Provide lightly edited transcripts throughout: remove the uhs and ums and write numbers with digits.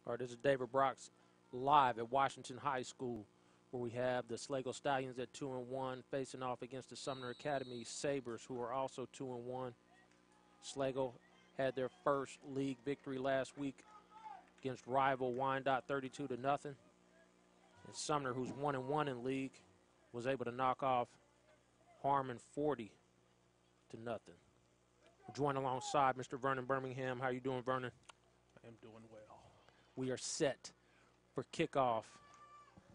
All right, this is David Brock's live at Washington High School, where we have the Schlagle Stallions at 2-1 facing off against the Sumner Academy Sabres, who are also 2-1. Schlagle had their first league victory last week against rival Wyandotte 32-0. And Sumner, who's 1-1 in league, was able to knock off Harmon 40-0. We're joined alongside Mr. Vernon Birmingham. How are you doing, Vernon? I am doing well. We are set for kickoff.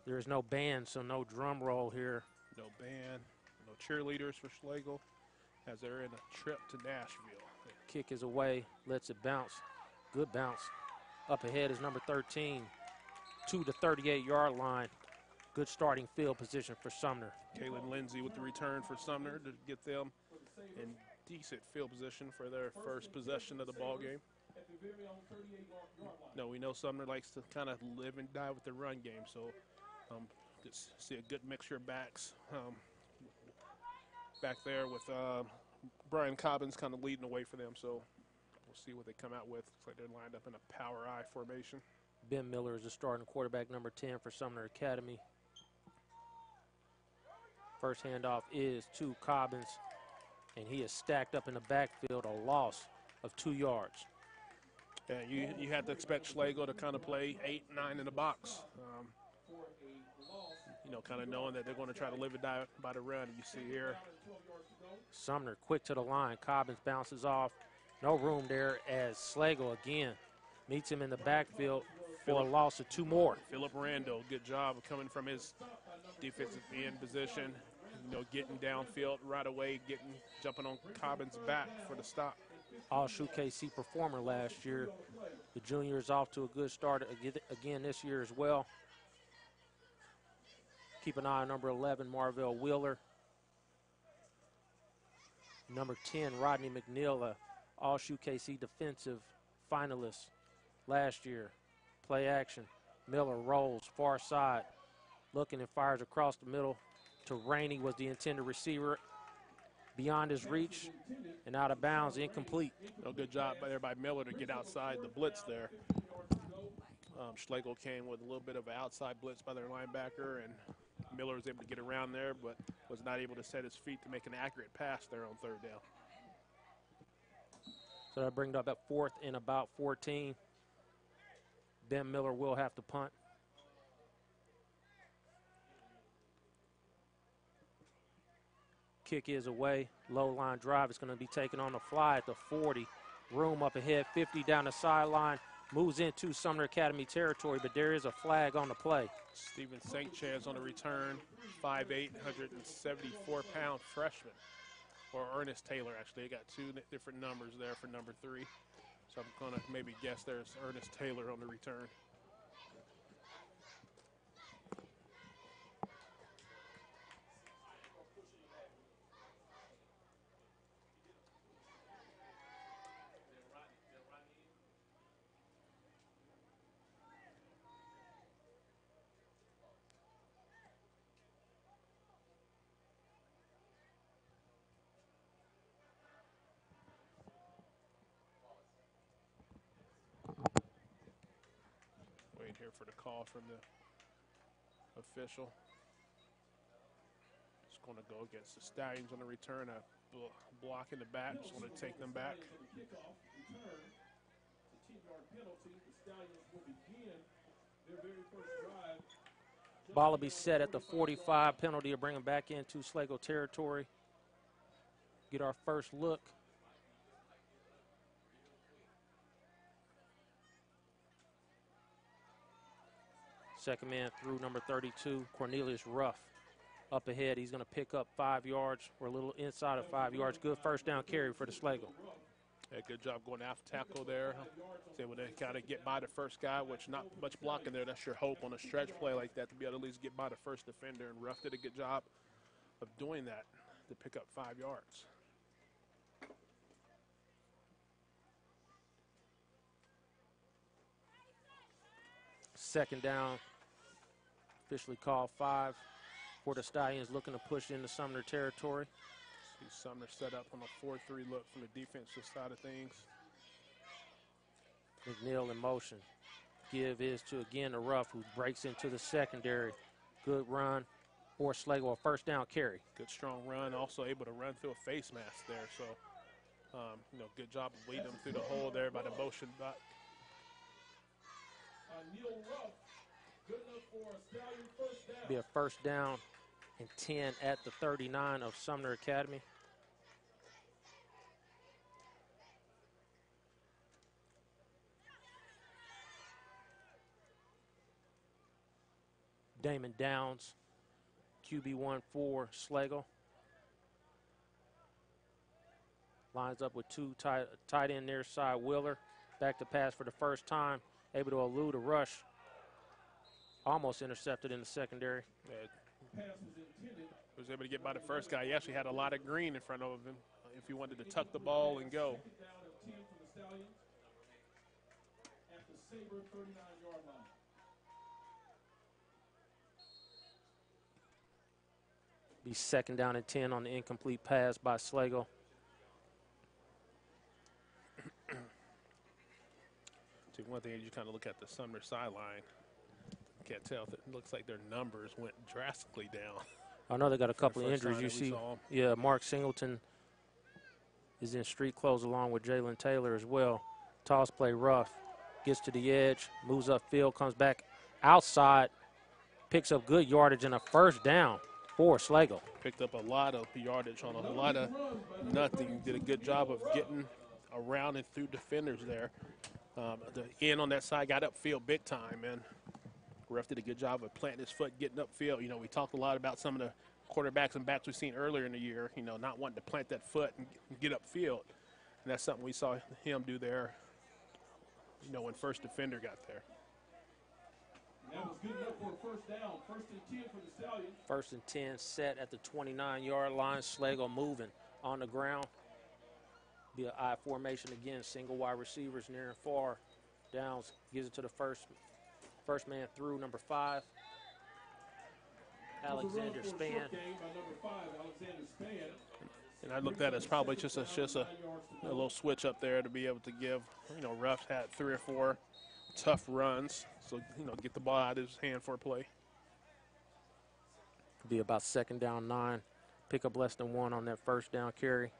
There is no band, so no drum roll here. No band, no cheerleaders for Schlagle as they're in a trip to Nashville. Kick is away, lets it bounce. Good bounce. Up ahead is number 13, to the 38-yard line. Good starting field position for Sumner. Kaylin Lindsay with the return for Sumner to get them in decent field position for their first possession of the ball game. No, we know Sumner likes to kind of live and die with the run game, so just see a good mixture of backs back there with Brian Cobbins kind of leading the way for them, so we'll see what they come out with. Looks like they're lined up in a power I formation. Ben Miller is the starting quarterback, number 10 for Sumner Academy. First handoff is to Cobbins, and he is stacked up in the backfield, a loss of 2 yards. Yeah, you have to expect Schlagle to kind of play 8-9 in the box. You know, kind of knowing that they're going to try to live and die by the run. You see here. Sumner quick to the line. Cobbins bounces off. No room there as Schlagle again meets him in the backfield for a loss of 2 more. Philip Randall, good job of coming from his defensive end position. You know, getting downfield right away, jumping on Cobbins' back for the stop. All SHUKC performer last year. The junior is off to a good start again this year as well. Keep an eye on number 11, Marvell Wheeler. Number 10, Rodney McNeil, a All SHUKC defensive finalist last year. Play action. Miller rolls far side, looking and fires across the middle to Rainey, was the intended receiver. Beyond his reach and out of bounds, incomplete. No good job there by Miller to get outside the blitz there. Schlagle came with a little bit of an outside blitz by their linebacker, and Miller was able to get around there, but was not able to set his feet to make an accurate pass there on 3rd down. So that brings up at 4th and about 14. Ben Miller will have to punt. Kick is away. Low line drive is going to be taken on the fly at the 40. Room up ahead, 50 down the sideline. Moves into Sumner Academy territory, but there is a flag on the play. Stephen St. Chaz on the return, 5'8", 174-pound freshman. Or Ernest Taylor, actually. They got 2 different numbers there for number 3. So I'm going to maybe guess there's Ernest Taylor on the return. Wait here for the call from the official. Just going to go against the Stallions on the return. A block in the back. Just want to take them back. Ball will be set at the 45. Penalty to bring him back into Schlagle territory. Get our first look. Second man through, number 32, Cornelius Ruff. Up ahead, he's going to pick up 5 yards, or a little inside of 5 yards. Good first down carry for the Schlagle. Yeah, good job going after tackle there. He's able to kind of get by the first guy, which not much blocking there. That's your hope on a stretch play like that, to be able to at least get by the first defender. And Ruff did a good job of doing that to pick up 5 yards. Second down, officially called 5 for the Stallions, looking to push into Sumner territory. See Sumner set up on a 4-3 look from the defensive side of things. McNeil in motion. give is to, again, the rough, who breaks into the secondary. Good run for Schlagle, a first down carry. Good strong run, also able to run through a face mask there. So, good job of leading them through the hole there by the motion back. Be a first down and 10 at the 39 of Sumner Academy. Damon Downs, QB1 for Schlagle. Lines up with two tight end near side. Wheeler back to pass for the first time, able to elude a rush. Almost intercepted in the secondary. Yeah. Was able to get by the first guy. He actually had a lot of green in front of him if he wanted to tuck the ball and go. Be second down and 10 on the incomplete pass by Schlagle. See, one thing is you kind of look at the Sumner sideline. Can't tell if it looks like their numbers went drastically down. I know they got a couple of injuries. You see, yeah, Mark Singleton is in street clothes along with Jalen Taylor as well. Toss play rough. Gets to the edge, moves upfield, comes back outside, picks up good yardage and a first down for Schlagle. Picked up a lot of yardage on a lot of nothing. Did a good job of getting around and through defenders there. The end on that side got upfield big time, and ref did a good job of planting his foot, getting upfield. We talked a lot about some of the quarterbacks and backs we've seen earlier in the year, not wanting to plant that foot and get upfield. And that's something we saw him do there, when first defender got there. That was good enough for a first down. First and 10 for the Stallions. First and 10 set at the 29-yard line. Schlagle moving on the ground. Be an I formation again. Single wide receivers near and far. Downs gives it to the first man through, number 5. Alexander Span. And I looked at it as probably just a little switch up there to be able to give, Ruff had 3 or 4 tough runs. So, get the ball out of his hand for a play. Be about second down 9. Pick up less than 1 on that first down carry.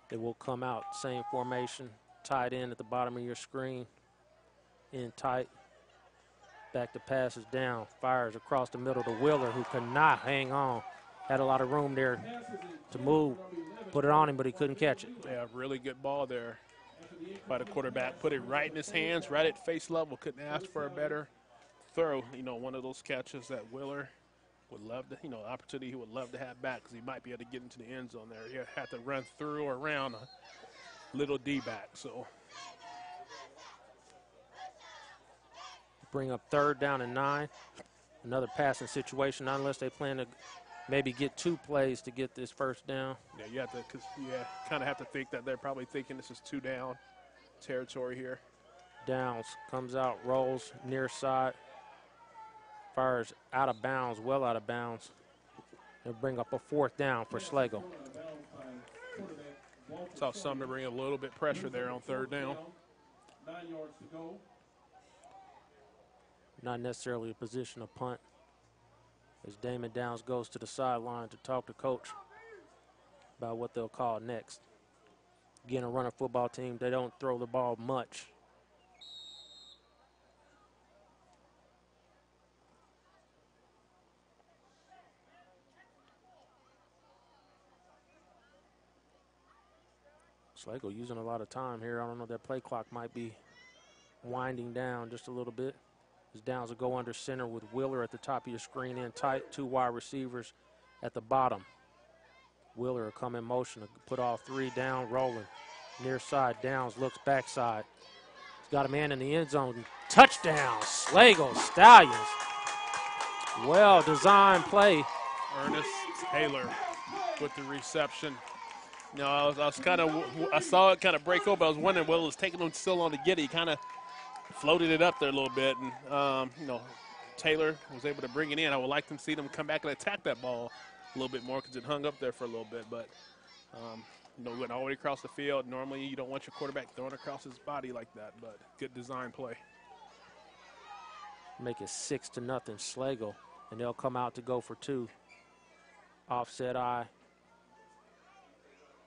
They will come out, same formation, tight end at the bottom of your screen, in tight. Back to passes down, fires across the middle to Wheeler, who could not hang on. Had a lot of room there to move, put it on him, but he couldn't catch it. Yeah, really good ball there by the quarterback. Put it right in his hands, right at face level. Couldn't ask for a better throw. One of those catches that Wheeler would love to, opportunity he would love to have back because he might be able to get into the end zone there. He had to run through or around a little D-back, so. Bring up third down and 9. Another passing situation, not unless they plan to maybe get 2 plays to get this first down. Yeah, you have to, kind of have to think that they're probably thinking this is 2 down territory here. Downs comes out, rolls near side, fires out of bounds, well out of bounds. They'll bring up a 4th down for Schlagle. Saw Sumner bring a little bit pressure there on 3rd down. 9 yards to go. Not necessarily a position of punt, as Damon Downs goes to the sideline to talk to coach about what they'll call next. Again, a running football team, they don't throw the ball much. Schlagle using a lot of time here. I don't know, that play clock might be winding down just a little bit. As Downs will go under center with Wheeler at the top of your screen in tight, 2 wide receivers at the bottom. Wheeler will come in motion to put all 3 down, rolling. Near side, Downs looks backside. He's got a man in the end zone. Touchdown, Schlagle Stallions. Well-designed play. Ernest Taylor with the reception. I was kind of, I saw it kind of break open. I was wondering what it was taking him still on to get it. He kind of floated it up there a little bit, and Taylor was able to bring it in. I would like to see them come back and attack that ball a little bit more because it hung up there for a little bit. But, you know, went all the way across the field. Normally you don't want your quarterback throwing across his body like that, but good design play. Make it 6-0 Schlagle, and they'll come out to go for 2. Offset eye.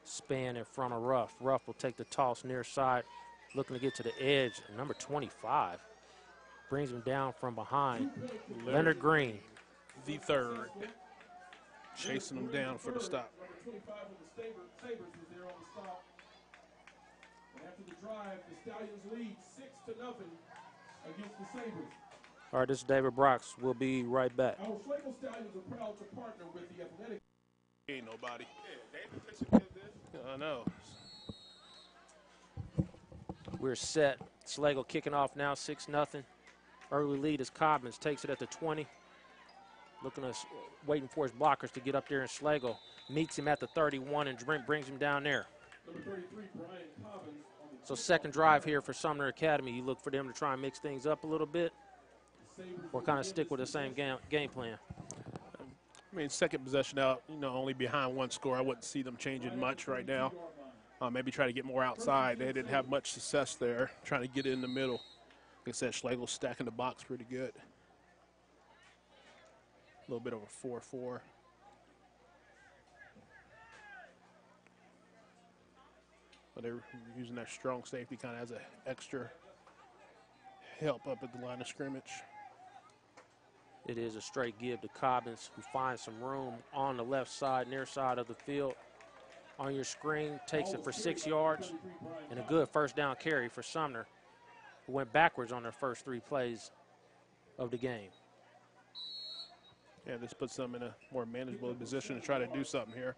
Span in front of Ruff. Ruff will take the toss near side, looking to get to the edge. Number 25 brings him down from behind. Leonard Green. The third. Chasing him down for the stop. Number 25 of the Sabres was there on the stop. And after the drive, the Stallions lead 6-0 against the Sabres. All right, this is David Brox. We'll be right back. Our Schlagle Stallions are proud to partner with the Athletic. Ain't nobody. I know. We're set. Schlagle kicking off now, 6-0. Early lead as Cobbins takes it at the 20. Looking at, waiting for his blockers to get up there, and Schlagle meets him at the 31 and brings him down there. Number 33, Brian Cobbins. So second drive here for Sumner Academy. You look for them to try and mix things up a little bit, or kind of stick with the same game plan. I mean, second possession out, you know, only behind 1 score. I wouldn't see them changing much right now. Maybe try to get more outside. They didn't have much success there, trying to get it in the middle. Like I said, Schlagle's stacking the box pretty good. A little bit over 4-4. But they're using that strong safety kind of as an extra help up at the line of scrimmage. It is a straight give to Cobbins, who finds some room on the left side, near side of the field. On your screen, takes it for 6 yards, and a good first down carry for Sumner, who went backwards on their first 3 plays of the game. Yeah, this puts them in a more manageable position to try to do something here.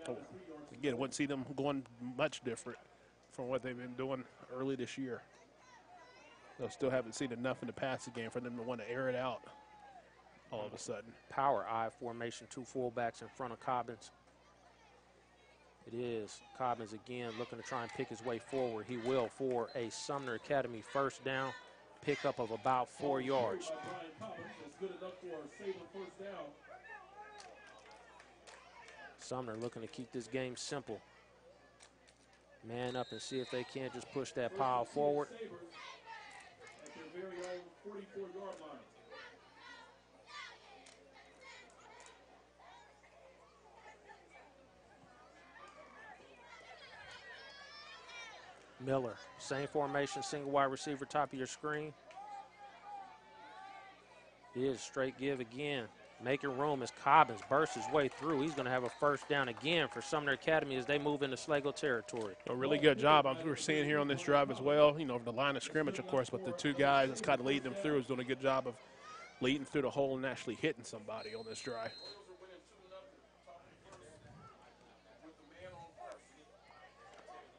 Oh, again, wouldn't see them going much different from what they've been doing early this year. They still haven't seen enough in the passing game for them to want to air it out all of a sudden. Power I formation, 2 fullbacks in front of Cobbins. It is Cobbins again looking to try and pick his way forward. He will for a Sumner Academy first down, pickup of about 4 yards. Sumner looking to keep this game simple. Man up and see if they can't just push that pile forward. Very own 44-yard line. Miller, same formation, single wide receiver, top of your screen. It is straight give again. Making room as Cobbins bursts his way through. He's going to have a first down again for Sumner Academy as they move into Schlagle territory. A really good job. We're seeing here on this drive as well, you know, the line of scrimmage, of course, but the 2 guys that's kind of leading them through is doing a good job of leading through the hole and actually hitting somebody on this drive.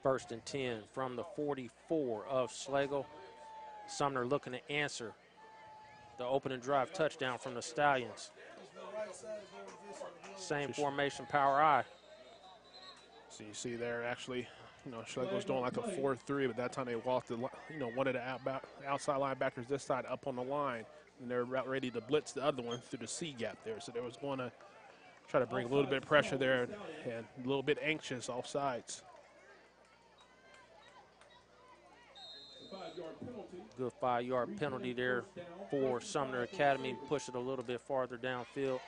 First and 10 from the 44 of Schlagle. Sumner looking to answer the opening drive touchdown from the Stallions. Same formation, power I. So you see there actually, you know, Schlagle's doing like a 4-3, but that time they walked, you know, one of the outside linebackers this side up on the line, and they're about ready to blitz the other one through the C gap there. So they was going to try to bring a little bit of pressure there and a little bit anxious off sides. Good 5-yard penalty there for Sumner Academy. Push it a little bit farther downfield.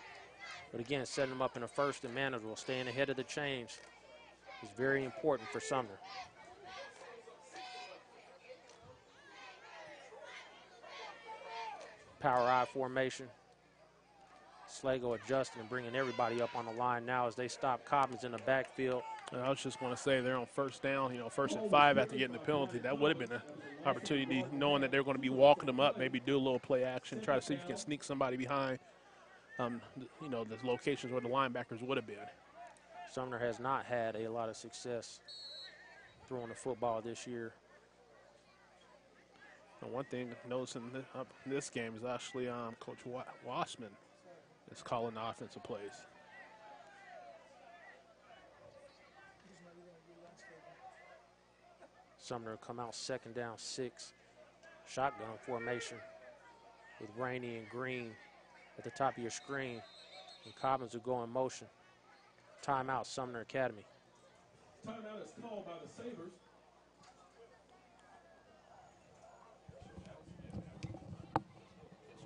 But again, setting them up in a first and manageable. Staying ahead of the change is very important for Sumner. Power I formation. Schlagle adjusting and bringing everybody up on the line now as they stop Cobbins in the backfield. I was just going to say they're on first down, you know, 1st and 5 after getting the penalty. That would have been an opportunity, knowing that they're going to be walking them up, maybe do a little play action, try to see if you can sneak somebody behind, you know, the locations where the linebackers would have been. Sumner has not had a lot of success throwing the football this year. And one thing noticing in this game is actually Coach Wassman is calling the offensive plays. Sumner come out second down 6. Shotgun formation with Rainey and Green at the top of your screen. And Cobbins will go in motion. Timeout, Sumner Academy. Timeout is called by the Sabres.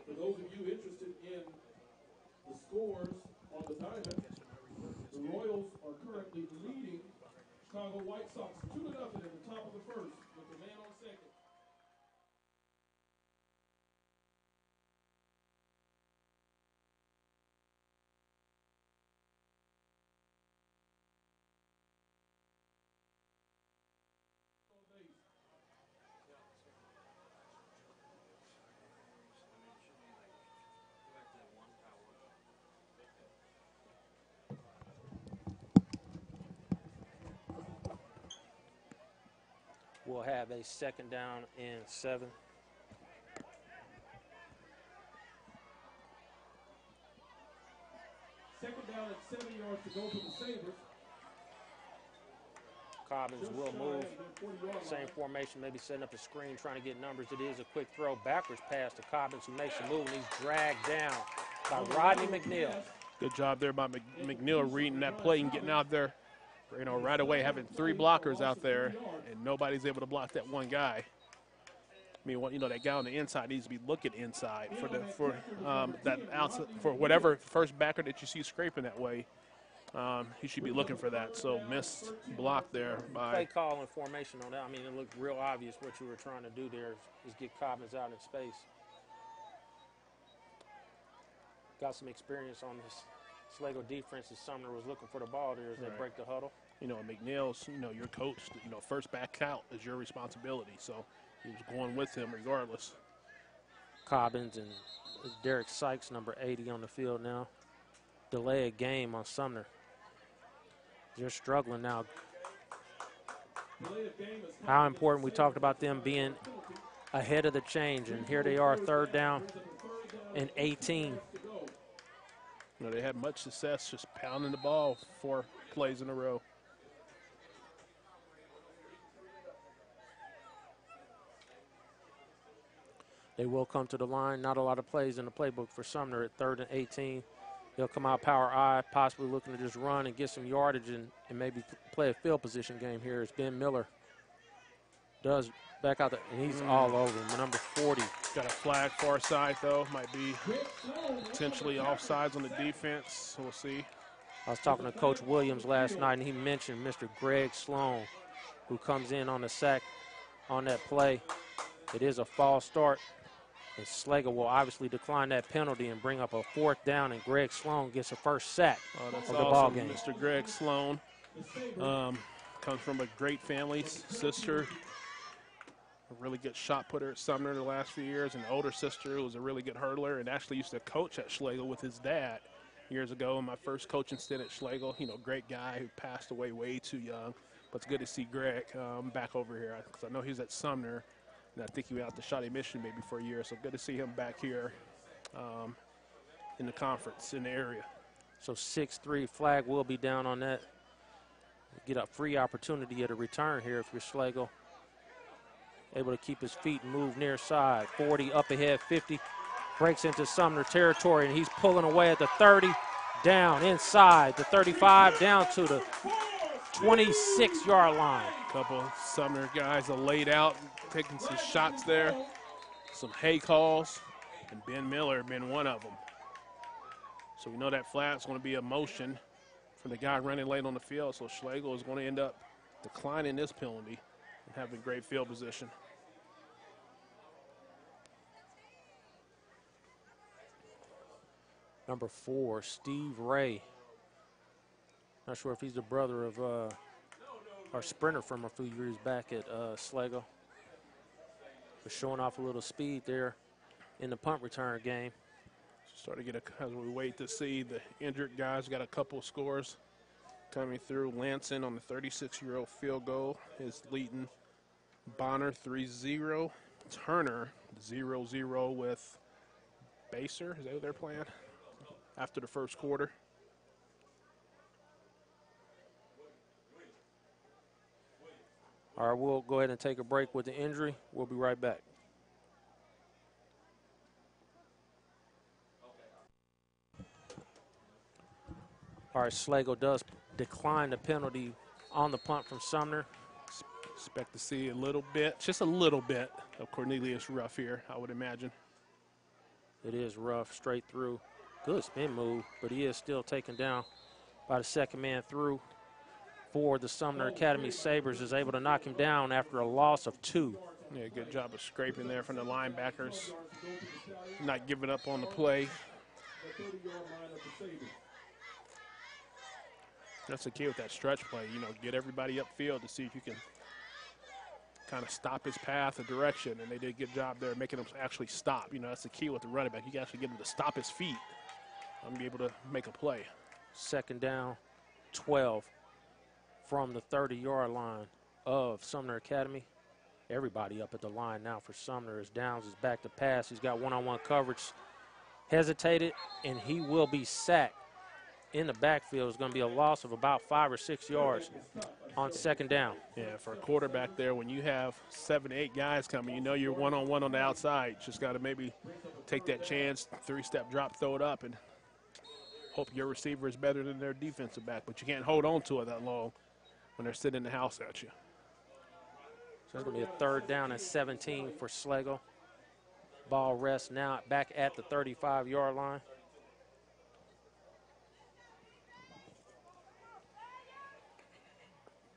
For those of you interested in the scores on the diamond, the Royals are currently leading Chicago White Sox 2-0 at the top of the first with the man on second. We'll have a 2nd down and 7. Second down at 7 yards to go for the Sabres. Cobbins will move. Same formation, maybe setting up a screen, trying to get numbers. It is a quick throw backwards pass to Cobbins, who makes a move, and he's dragged down by Rodney McNeil. Good job there by McNeil reading that play and getting out there, you know, right away, having 3 blockers out there, and nobody's able to block that one guy. I mean, you know, that guy on the inside needs to be looking inside for that outside, for whatever first backer that you see scraping that way. He should be looking for that. So missed block there by. Play call and formation on that. I mean, it looked real obvious what you were trying to do there is get Cobbins out in space. Got some experience on this Schlagle defense as Sumner was looking for the ball there as they break the huddle. You know, McNeil's, you know, your coach, you know, first back out is your responsibility. So he was going with him regardless. Cobbins and Derek Sykes, number 80, on the field now. Delay a game on Sumner. They're struggling now. How important we talked about them being ahead of the change, and here they are, 3rd down and 18. You know, they had much success just pounding the ball 4 plays in a row. They will come to the line. Not a lot of plays in the playbook for Sumner at 3rd and 18. They'll come out power I, possibly looking to just run and get some yardage and maybe play a field position game here as Ben Miller does back out there, and he's all over him. Number 40. Got a flag far side, though. Might be potentially offsides on the defense. So we'll see. I was talking to Coach Williams last night, and he mentioned Mr. Greg Sloan, who comes in on the sack on that play. It is a false start. And Schlagle will obviously decline that penalty and bring up a 4th down, and Greg Sloan gets a first sack that's of the awesome. ball game. Mr. Greg Sloan comes from a great family, sister, a really good shot putter at Sumner the last few years, and the older sister who was a really good hurdler and actually used to coach at Schlagle with his dad years ago in my first coaching stint at Schlagle. You know, great guy who passed away way too young, but it's good to see Greg back over here because I know he's at Sumner. And I think he went out to Shawnee Mission maybe for a year, so good to see him back here in the conference, in the area. So 6-3 flag will be down on that. Get a free opportunity at a return here if you're Schlagle. Able to keep his feet and move near side. 40 up ahead, 50. Breaks into Sumner territory, and he's pulling away at the 30. Down inside the 35, down to the 26-yard line. Couple Sumner guys are laid out, taking some shots there, some hay calls, and Ben Miller been one of them. So we know that flat's going to be a motion for the guy running late on the field, so Schlagle is going to end up declining this penalty and having great field position. Number 4, Steve Ray. Not sure if he's the brother of our sprinter from a few years back at Schlagle. But showing off a little speed there in the punt return game. Starting to get as we wait to see the injured guys. Got a couple scores coming through. Lanson on the 36-year-old field goal is leading Bonner 3-0. Turner 0-0 with Baser. Is that who they're playing after the first quarter? All right, we'll go ahead and take a break with the injury. We'll be right back. All right, Schlagle does decline the penalty on the punt from Sumner. Expect to see a little bit, just a little bit of Cornelius Ruff here, I would imagine. It is rough, straight through. Good spin move, but he is still taken down by the second man through for the Sumner Academy Sabres, is able to knock him down after a loss of 2. Yeah, good job of scraping there from the linebackers. Not giving up on the play. That's the key with that stretch play, you know, get everybody upfield to see if you can kind of stop his path or direction, and they did a good job there making him actually stop. You know, that's the key with the running back. You can actually get him to stop his feet and be able to make a play. Second down, 12 from the 30-yard line of Sumner Academy. Everybody up at the line now for Sumner as Downs is back to pass. He's got one-on-one coverage, hesitated, and he will be sacked in the backfield. It's going to be a loss of about 5 or 6 yards on second down. Yeah, for a quarterback there, when you have 7, 8 guys coming, you know you're one-on-one on the outside. Just got to maybe take that chance, 3-step drop, throw it up, and hope your receiver is better than their defensive back. But you can't hold on to it that long when they're sitting in the house at you. So it's going to be a third down and 17 for Schlagle. Ball rests now back at the 35-yard line.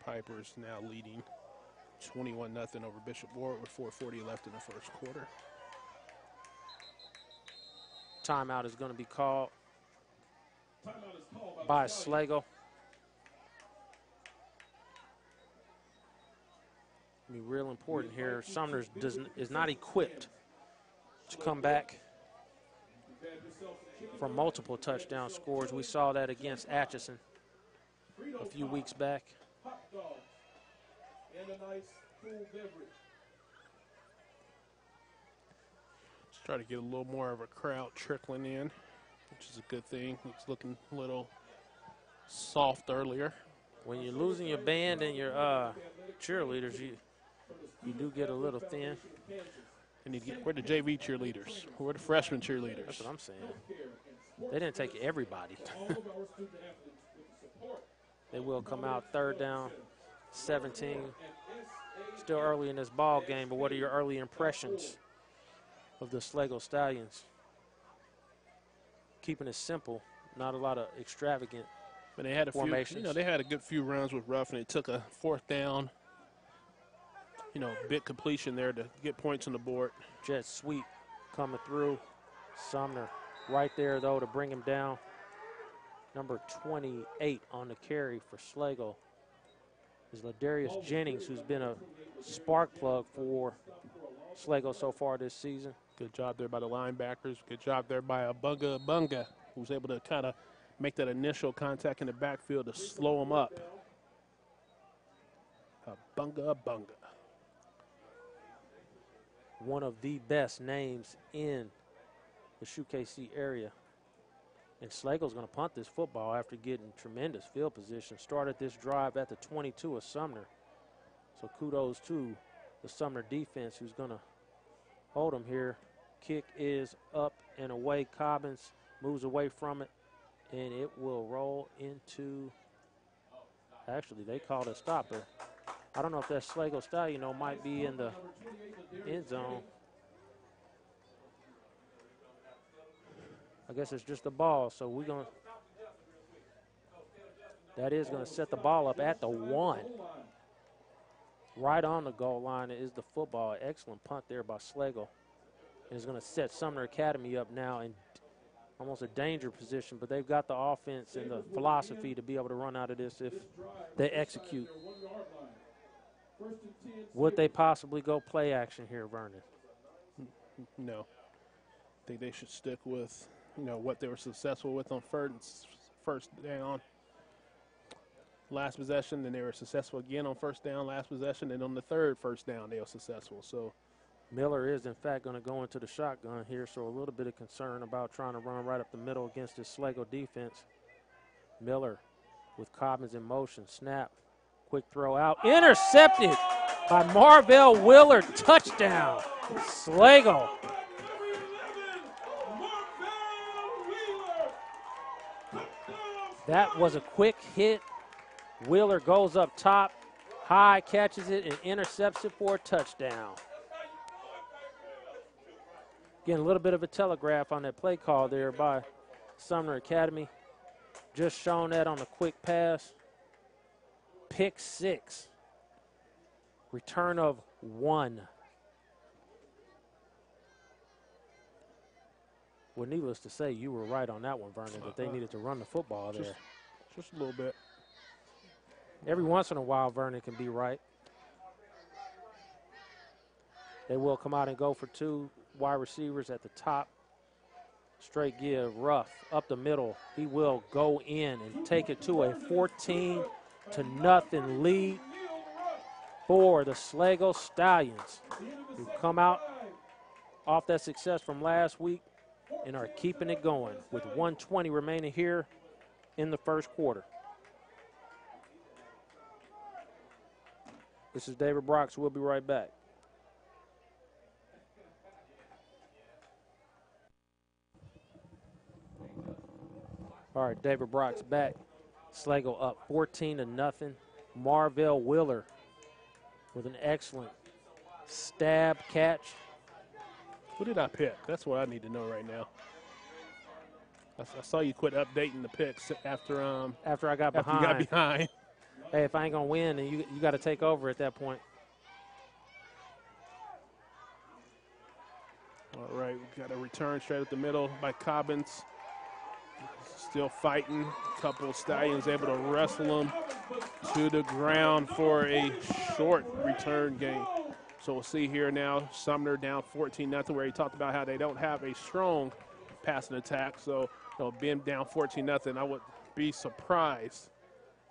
Piper's now leading 21-0 over Bishop Ward with 4:40 left in the first quarter. Timeout is going to be called by Schlagle. Be real important here. Sumner is not equipped to come back from multiple touchdown scores. We saw that against Atchison a few weeks back. Hot dogs and a nice cool beverage. Let's try to get a little more of a crowd trickling in, which is a good thing. It's looking a little soft earlier. When you're losing your band and your cheerleaders, you do get a little thin. And you get, where the JV cheerleaders? Where the freshman cheerleaders? That's what I'm saying. They didn't take everybody. They will come out third down, 17. Still early in this ball game, but what are your early impressions of the Schlagle Stallions? Keeping it simple, not a lot of extravagant But they had a formations. few, you know, they had a good few runs with Ruff, and they took a fourth down, you know, big completion there to get points on the board. Jet sweep coming through. Sumner right there, though, to bring him down. Number 28 on the carry for Schlagle is Ladarius Jennings, who's been a spark plug for Schlagle so far this season. Good job there by the linebackers. Good job there by Bunga, who's able to kind of make that initial contact in the backfield to slow him up. Bunga. One of the best names in the SHUKC area. And Schlagle's going to punt this football after getting tremendous field position. Started this drive at the 22 of Sumner. So kudos to the Sumner defense, who's going to hold him here. Kick is up and away. Cobbins moves away from it, and it will roll into, actually, they called a stopper. I don't know if that Schlagle Stallion, might be in the end zone. I guess it's just a ball, so we're going to, that is going to set the ball up at the 1. Right on the goal line is the football. Excellent punt there by Schlagle. And it's going to set Sumner Academy up now in almost a danger position, but they've got the offense and the philosophy to be able to run out of this if they execute. Would they possibly go play action here, Vernon? No. I think they should stick with, what they were successful with on first down. Last possession, then they were successful again on first down, last possession, and on the third first down they were successful. So Miller is, in fact, going to go into the shotgun here, so a little bit of concern about trying to run right up the middle against this Schlagle defense. Miller with Cobbins in motion. Snap. Quick throw out. Intercepted by Marvell Willard. Touchdown. Schlagle. That was a quick hit. Wheeler goes up top, high, catches it, and intercepts it for a touchdown. Again, a little bit of a telegraph on that play call there by Sumner Academy. Just shown that on a quick pass. Pick 6. Return of 1. Well, needless to say, you were right on that one, Vernon, that they needed to run the football there. Just a little bit. Every once in a while, Vernon can be right. They will come out and go for 2 wide receivers at the top. Straight give, Ruff, up the middle. He will go in and take it to a 14-0 lead for the Schlagle Stallions, who come out off that success from last week and are keeping it going with 1:20 remaining here in the first quarter. This is David Brox. We'll be right back. All right, David Brox back. Schlagle up 14-0. Marvell Wheeler with an excellent stab catch. Who did I pick? That's what I need to know right now. I saw you quit updating the picks after I got behind. You got behind. Hey, if I ain't gonna win, then you got to take over at that point. All right, we got a return straight up the middle by Cobbins. Still fighting. A couple of Stallions able to wrestle him to the ground for a short return game. So we'll see here now, Sumner down 14-0, where he talked about how they don't have a strong passing attack. So being down 14-0, I would be surprised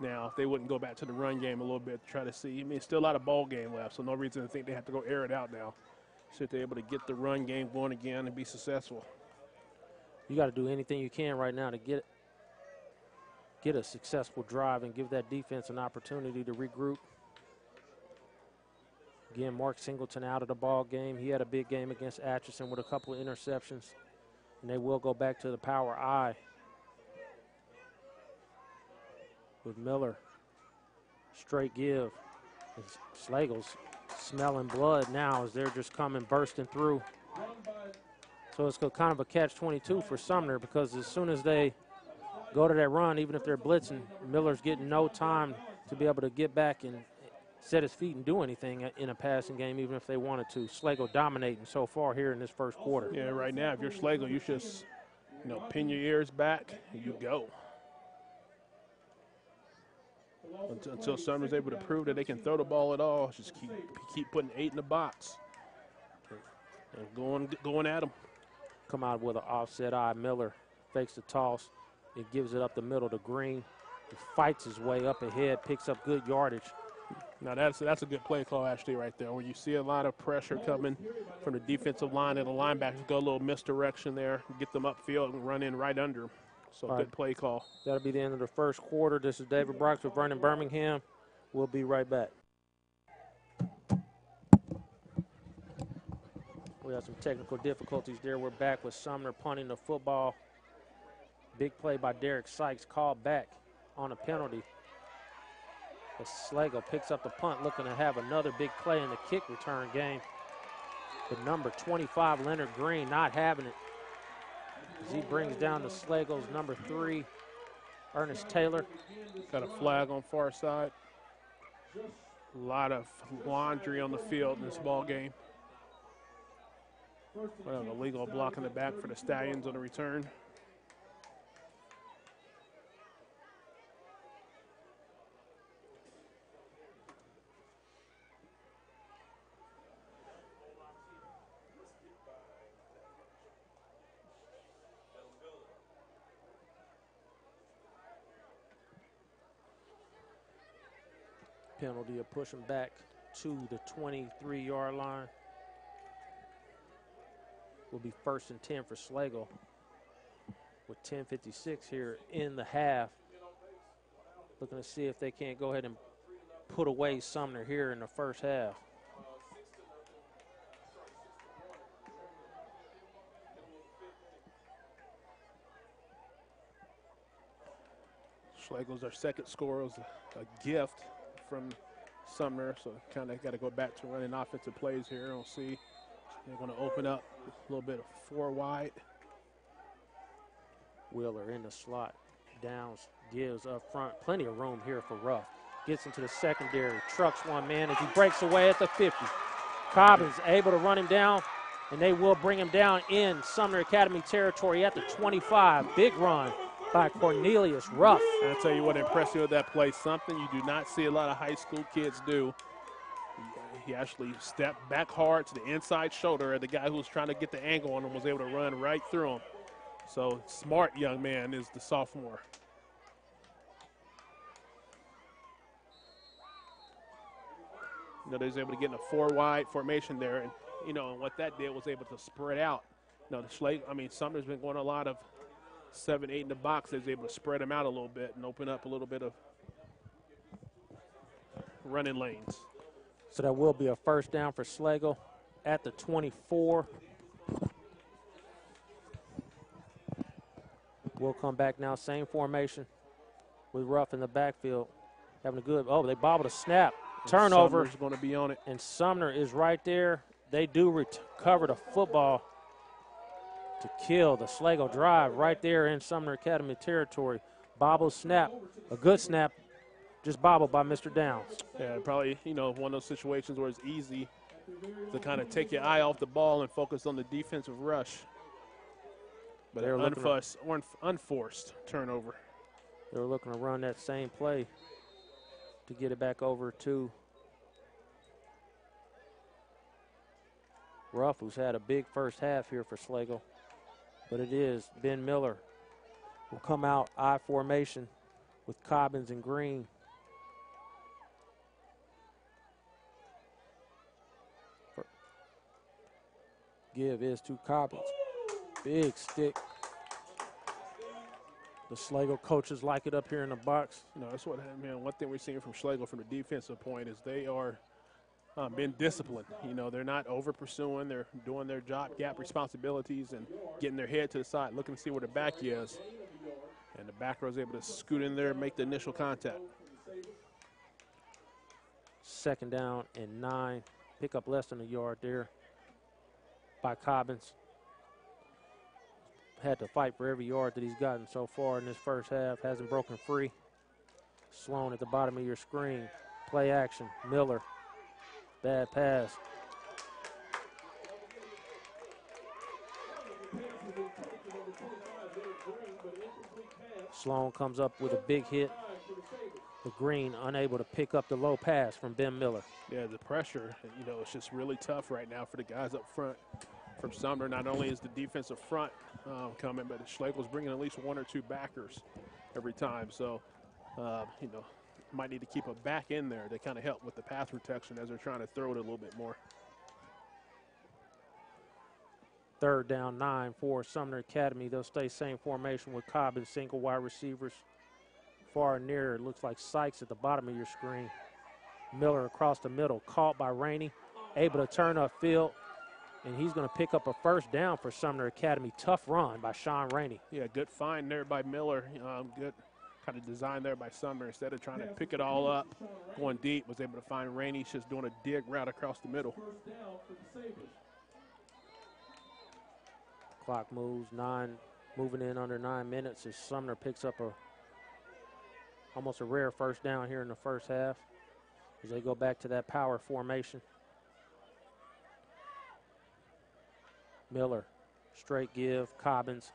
now if they wouldn't go back to the run game a little bit to try to see. I mean, still a lot of ball game left, so no reason to think they have to go air it out now. So if they're able to get the run game going again and be successful. You got to do anything you can right now to get a successful drive and give that defense an opportunity to regroup. Again, Mark Singleton out of the ball game. He had a big game against Atchison with a couple of interceptions, and they will go back to the power I with Miller. Straight give. And Schlagle's smelling blood now as they're just coming bursting through. So it's kind of a catch-22 for Sumner, because as soon as they go to that run, even if they're blitzing, Miller's getting no time to be able to get back and set his feet and do anything in a passing game, even if they wanted to. Schlagle dominating so far here in this first quarter. Yeah, right now, if you're Schlagle, you just, pin your ears back and you go. Until Sumner's able to prove that they can throw the ball at all, just keep putting 8 in the box and going at them. Come out with an offset eye. Miller fakes the toss. It gives it up the middle to Green. He fights his way up ahead, picks up good yardage. Now that's a good play call actually right there, where you see a lot of pressure coming from the defensive line and the linebackers go a little misdirection there, get them upfield and run in right under them. So good play call. That'll be the end of the first quarter. This is David Brox with Vernon Birmingham. We'll be right back. We have some technical difficulties there. We're back with Sumner punting the football. Big play by Derek Sykes, called back on a penalty. As Schlagle picks up the punt, looking to have another big play in the kick return game. The number 25, Leonard Green, not having it, as he brings down the Schlagle's number 3, Ernest Taylor. Got a flag on far side. A lot of laundry on the field in this ball game. An illegal block in the back for the Stallions on the return. Penalty of pushing back to the 23-yard line. Will be 1st and 10 for Schlagle with 10:56 here in the half. Looking to see if they can't go ahead and put away Sumner here in the first half. Schlagle's our second scorer. It was a gift from Sumner, so kind of got to go back to running offensive plays here. We'll see. They're going to open up a little bit of 4 wide. Wheeler in the slot. Downs gives up front. Plenty of room here for Ruff. Gets into the secondary. Trucks one man as he breaks away at the 50. Cobbins able to run him down, and they will bring him down in Sumner Academy territory at the 25. Big run by Cornelius Ruff. I'll tell you what impressed me with that play, something you do not see a lot of high school kids do. He actually stepped back hard to the inside shoulder, and the guy who was trying to get the angle on him was able to run right through him. So smart young man is the sophomore. You know, they was able to get in a 4 wide formation there, and you know, and what that did was able to spread out. You know, Sumner's been going a lot of 7, 8 in the box. They was able to spread them out a little bit and open up a little bit of running lanes. So that will be a first down for Schlagle at the 24. We'll come back now, same formation with Ruff in the backfield. Having a good, they bobbled a snap. Turnover. Sumner's going to be on it. And Sumner is right there. They do recover the football to kill the Schlagle drive right there in Sumner Academy territory. Bobble snap, a good snap, just bobbled by Mr. Downs. Yeah, probably, you know, one of those situations where it's easy to kind of take your eye off the ball and focus on the defensive rush. But they're unforced turnover. They were looking to run that same play to get it back over to Ruff, who's had a big first half here for Schlagle. But it is Ben Miller will come out I formation with Cobbins and Green. Give is to Cobbins. Big stick. The Schlagle coaches like it up here in the box. You know, that's what, man, one thing we're seeing from Schlagle from the defensive point is they are being disciplined. You know, they're not over pursuing. They're doing their job, gap responsibilities, and getting their head to the side, looking to see where the back is. And the back row is able to scoot in there and make the initial contact. Second down and 9. Pick up less than a yard there by Cobbins. Had to fight for every yard that he's gotten so far in this first half. Hasn't broken free. Sloan at the bottom of your screen. Play action. Miller. Bad pass. Sloan comes up with a big hit. The Green unable to pick up the low pass from Ben Miller. Yeah, the pressure, you know, it's just really tough right now for the guys up front from Sumner. Not only is the defensive front coming, but Schlagle's bringing at least 1 or 2 backers every time. So, you know, might need to keep a back in there to kind of help with the pass protection as they're trying to throw it a little bit more. Third down 9 for Sumner Academy. They'll stay same formation with Cobbins, single wide receivers. Far and near, it looks like Sykes at the bottom of your screen. Miller across the middle, caught by Rainey, able to turn upfield, and he's going to pick up a first down for Sumner Academy. Tough run by Sean Rainey. Yeah, good find there by Miller. Good kind of design there by Sumner. Instead of trying to pick it all up, going deep, was able to find Rainey. He's just doing a dig route across the middle. Clock moves, moving in under 9 minutes as Sumner picks up almost a rare first down here in the first half as they go back to that power formation. Miller, straight give, Cobbins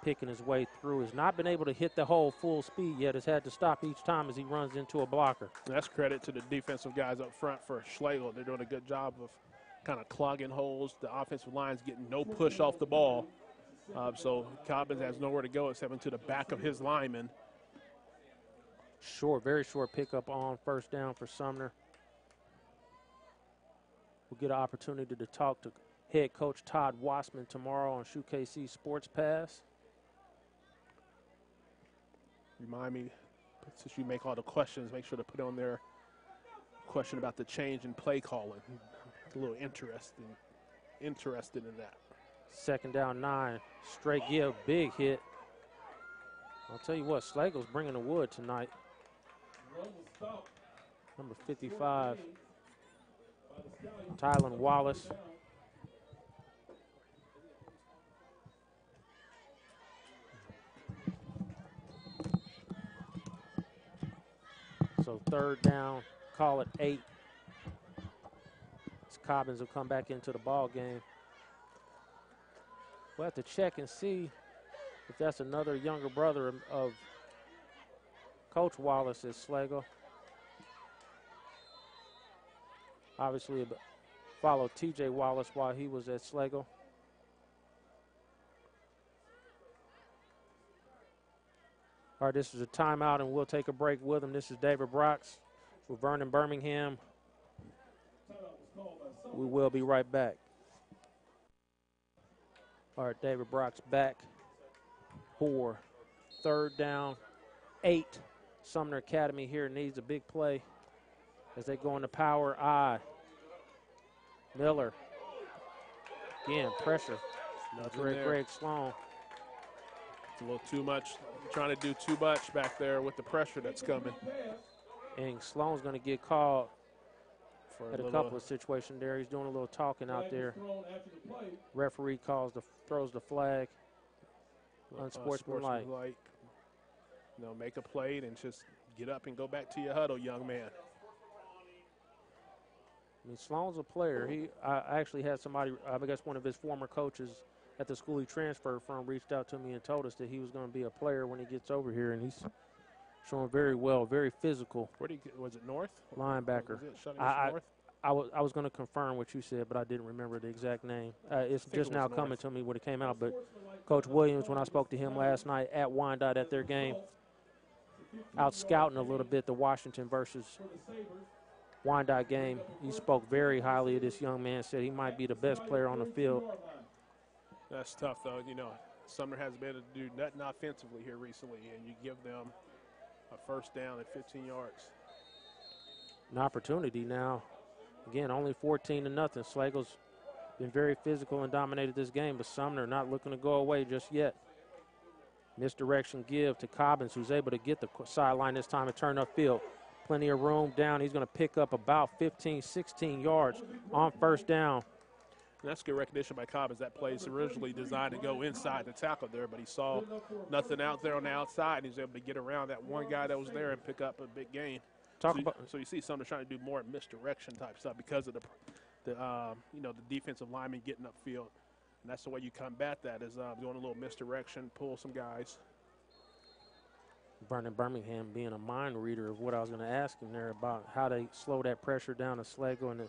picking his way through. Has not been able to hit the hole full speed yet. Has had to stop each time as he runs into a blocker. That's credit to the defensive guys up front for Schlagle. They're doing a good job of kind of clogging holes. The offensive line's getting no push off the ball. So Cobbins has nowhere to go except into the back of his lineman. Very short pickup on first down for Sumner. We'll get an opportunity to talk to head coach Todd Wassman tomorrow on SHUKC Sports Pass. Remind me, since you make all the questions, make sure to put on there a question about the change in play calling. A little interested in that. Second down 9, straight give, big hit. I'll tell you what, Schlagle's bringing the wood tonight. Run was stopped. Number 55, Tylen Wallace. So 3rd down, call it 8. Cobbins will come back into the ball game. We'll have to check and see if that's another younger brother of Coach Wallace at Schlagle. Obviously, followed T.J. Wallace while he was at Schlagle. All right, this is a timeout, and we'll take a break with him. This is David Brox with Vernon Birmingham. We will be right back. All right, David Brock's back for 3rd down, 8. Sumner Academy here needs a big play as they go into power I. Miller. Again, pressure. Greg Sloan. It's a little too much. Trying to do too much back there with the pressure that's coming. And Sloan's going to get called at a couple of situations there. He's doing a little talking out there. Referee throws the flag. Unsportsmanlike. Make a play and just get up and go back to your huddle, young man. I mean, Sloan's a player. I actually had somebody, I guess one of his former coaches at the school he transferred from, reached out to me and told us that he was going to be a player when he gets over here, and he's showing very well, very physical. Was it North? Linebacker. North? I was going to confirm what you said, but I didn't remember the exact name. It's just now coming to me when it came out. But Coach Williams, when I spoke to him last night at Wyandotte at their game, out scouting a little bit the Washington versus Wyandotte game, he spoke very highly of this young man, said he might be the best player on the field. That's tough, though. Sumner hasn't been able to do nothing offensively here recently, and you give them a 1st down at 15 yards. An opportunity now. Again, only 14-0. Schlagle's been very physical and dominated this game, but Sumner not looking to go away just yet. Misdirection give to Cobbins, who's able to get the sideline this time and turn upfield. Plenty of room down. He's going to pick up about 15, 16 yards on 1st down. And that's good recognition by Cobbins. That play is originally designed to go inside the tackle there, but he saw nothing out there on the outside, and he was able to get around that one guy that was there and pick up a big gain. So you see Sumner trying to do more misdirection type stuff because of the defensive lineman getting upfield, and that's the way you combat that is doing a little misdirection, pull some guys. Vernon Birmingham being a mind reader of what I was going to ask him there about how they slow that pressure down to Schlagle, and the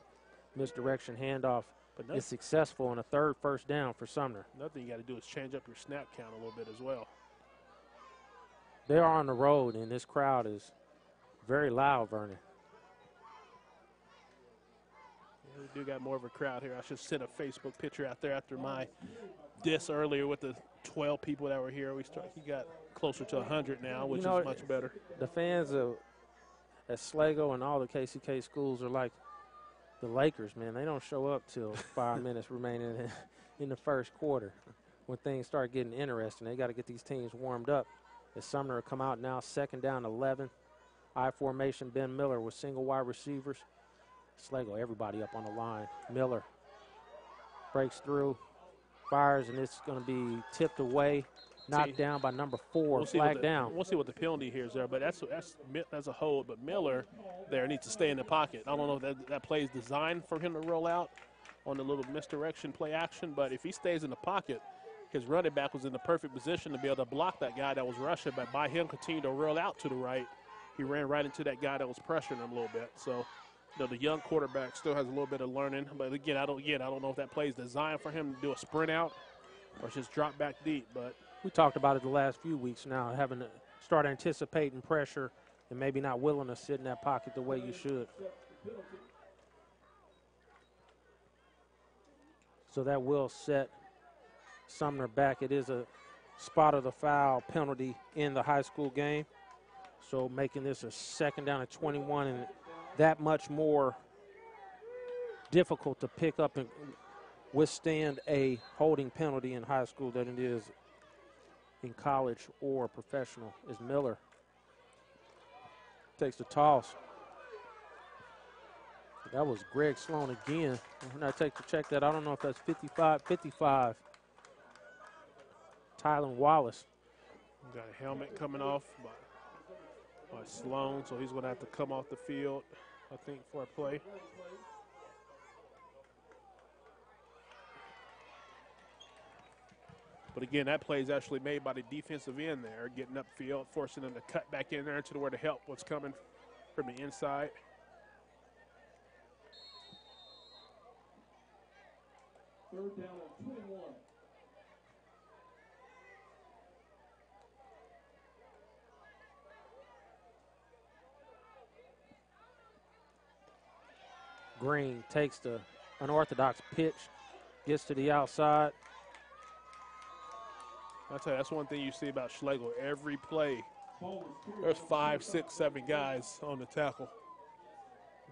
misdirection handoff is successful on a 3rd 1st down for Sumner. Another thing you got to do is change up your snap count a little bit as well. They are on the road, and this crowd is very loud, Vernon. Yeah, we do got more of a crowd here. I should send a Facebook picture out there after my diss earlier with the 12 people that were here. He got closer to 100 now, which is much better. The fans at Schlagle and all the KCK schools are like the Lakers, man. They don't show up till 5 minutes remaining in the 1st quarter. When things start getting interesting, they got to get these teams warmed up. As Sumner will come out now, 2nd down, 11. I formation, Ben Miller with single wide receivers. Schlagle, everybody up on the line. Miller breaks through, fires, and it's going to be tipped away, knocked down by number 4, flag down. We'll see what the penalty here is there, but that's a hold. But Miller there needs to stay in the pocket. I don't know if that play is designed for him to roll out on the little misdirection play action, but if he stays in the pocket, his running back was in the perfect position to be able to block that guy that was rushing, but by him continuing to roll out to the right, he ran right into that guy that was pressuring him a little bit. So, the young quarterback still has a little bit of learning. But again, I don't know if that play is designed for him to do a sprint out or just drop back deep. But we talked about it the last few weeks now, having to start anticipating pressure and maybe not willing to sit in that pocket the way you should. So that will set Sumner back. It is a spot of the foul penalty in the high school game. So making this a 2nd down at 21, and that much more difficult to pick up and withstand a holding penalty in high school than it is in college or professional, is Miller. Takes the toss. That was Greg Sloan again. When I take to check that, I don't know if that's 55. Tylen Wallace. Got a helmet coming off by Sloan, so he's going to have to come off the field, I think, for a play. But again, that play is actually made by the defensive end there, getting upfield, forcing them to cut back in there to where the help was coming from the inside. Third down and 21. Green takes the unorthodox pitch, gets to the outside. I'll tell you, that's one thing you see about Schlagle. Every play, there's 5, 6, 7 guys on the tackle,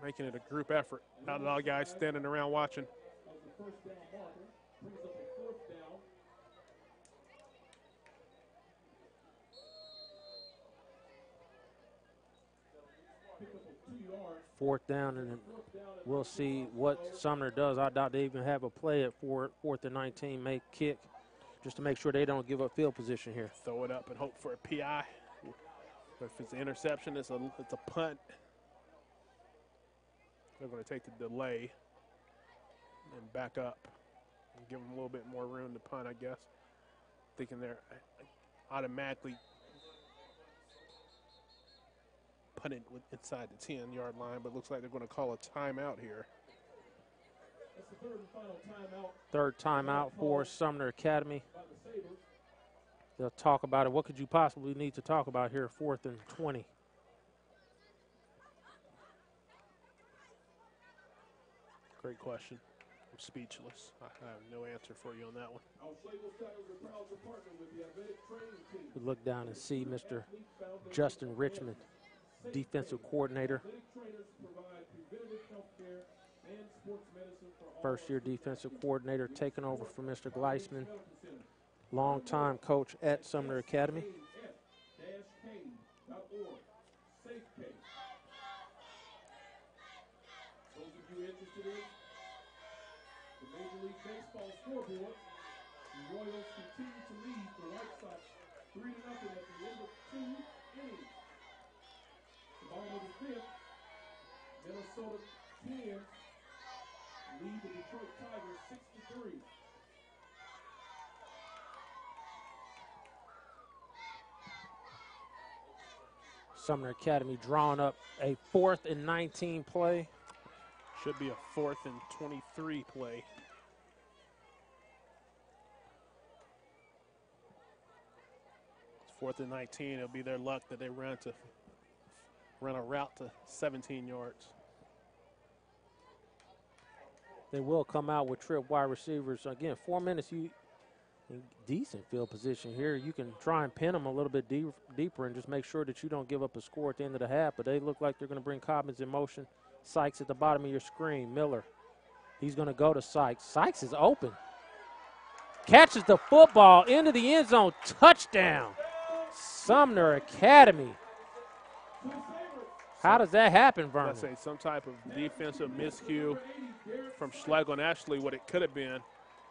making it a group effort. Not a lot of guys standing around watching. That was the first down marker. Brings up a fourth down. Pick up a 2 yards. Fourth down, and we'll see what Sumner does. I doubt they even have a play at fourth and 19, make kick, just to make sure they don't give up field position here. Throw it up and hope for a PI. If it's an interception, it's a punt. They're going to take the delay and back up and give them a little bit more room to punt, I guess. Thinking they're automatically punted inside the 10-yard line, but looks like they're going to call a timeout here. That's the third and final timeout. Third timeout for Sumner Academy. By the Sabres. They'll talk about it. What could you possibly need to talk about here, 4th and 20? Great question. I'm speechless. I have no answer for you on that one. Our Schlagle Stars are proud to partner with the athletic training team. We look down and see Mr. Justin Richmond, defensive coordinator. Athletic trainers provide preventative health care and sports medicine for all. First-year defensive coordinator taking over from Mr. Gleisman, longtime coach at Sumner Academy. F-K.org. SafeK. Those of you interested in the Major League Baseball scoreboard, the Royals continue to lead the White Sox 3-0 at the end of 2 innings. The bottom of the 5th, Minnesota Twins lead the Detroit Tigers 6-3. Sumner Academy drawing up a 4th and 19 play. Should be a 4th and 23 play. It's 4th and 19. It'll be their luck that they run a route to 17 yards. They will come out with trip wide receivers. Again, 4 minutes, you in decent field position here. You can try and pin them a little bit deeper and just make sure that you don't give up a score at the end of the half. But they look like they're going to bring Cobbins in motion. Sykes at the bottom of your screen. Miller, he's going to go to Sykes. Sykes is open. Catches the football into the end zone. Touchdown. Sumner Academy. How does that happen, Vernon? Let's say some type of defensive miscue from Schlagle. And actually what it could have been,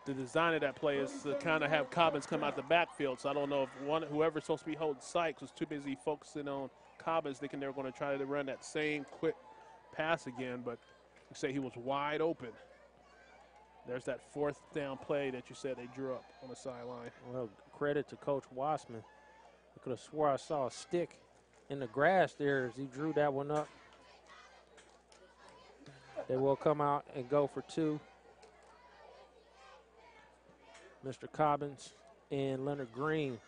the design of that play is to kind of have Cobbins come out the backfield. So I don't know if whoever's supposed to be holding Sykes was too busy focusing on Cobbins, thinking they were going to try to run that same quick pass again. But you say he was wide open. There's that 4th down play that you said they drew up on the sideline. Well, credit to Coach Wassman. I could have swore I saw a stick in the grass there as he drew that one up. They will come out and go for 2. Mr. Cobbins and Leonard Green.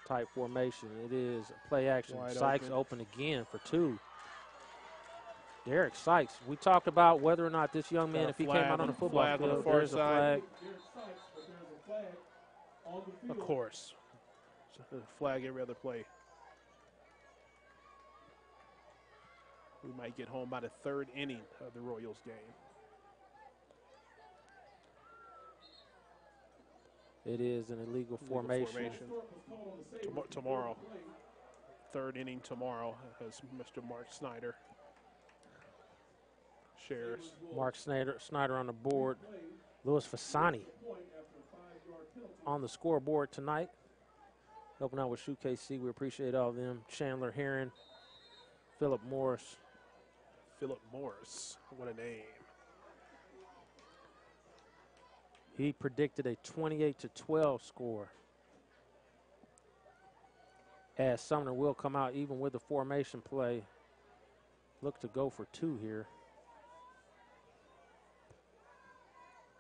Tight formation. It is play action. Wide Sykes open again for 2. Derek Sykes. We talked about whether or not this young man, if he came out on the football field, there's a flag. Of course. There's a flag every other play. We might get home by the 3rd inning of the Royals game. It is an illegal formation. Tomorrow. Third inning tomorrow, as Mr. Mark Snyder shares. Mark Snyder on the board. Louis Fasani on the scoreboard tonight. Helping out with SHUKC. We appreciate all of them. Chandler Heron, Philip Morris. Philip Morris, what a name. He predicted a 28-12 score, as Sumner will come out even with the formation play. Look to go for 2 here.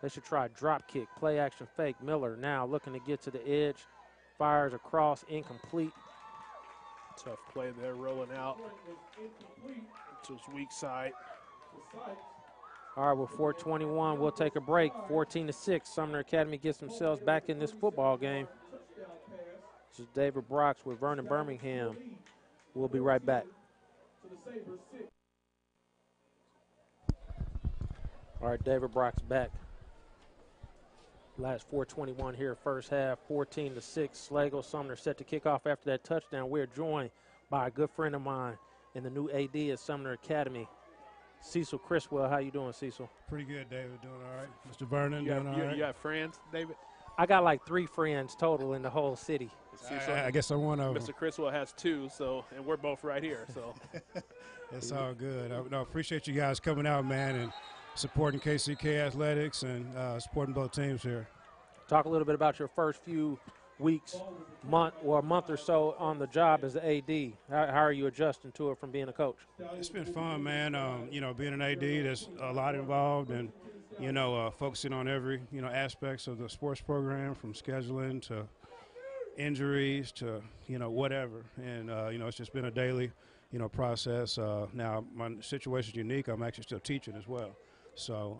They should try drop kick, play action fake. Miller now looking to get to the edge. Fires across, incomplete. Tough play there, rolling out to his weak side. All right, with 4:21, we'll take a break. 14-6, Sumner Academy gets themselves back in this football game. This is David Brox with Vernon Birmingham. We'll be right back. All right, David Brox back. Last 4:21 here, first half, 14-6. Schlagle Sumner set to kick off after that touchdown. We're joined by a good friend of mine and the new AD at Sumner Academy, Cecil Criswell. How you doing, Cecil? Pretty good, David. Doing all right. Mr. Vernon, doing all right. You have friends, David? I got like 3 friends total in the whole city. I guess I'm one of them. Mr. Criswell has 2, and we're both right here. So it's all good. I appreciate you guys coming out, man, and supporting KCK Athletics and supporting both teams here. Talk a little bit about your first few weeks, month or so on the job as the AD. How are you adjusting to it from being a coach? It's been fun, man. Being an AD, there's a lot involved, and focusing on every aspects of the sports program, from scheduling to injuries to whatever. And it's just been a daily process. Now my situation's unique. I'm actually still teaching as well. So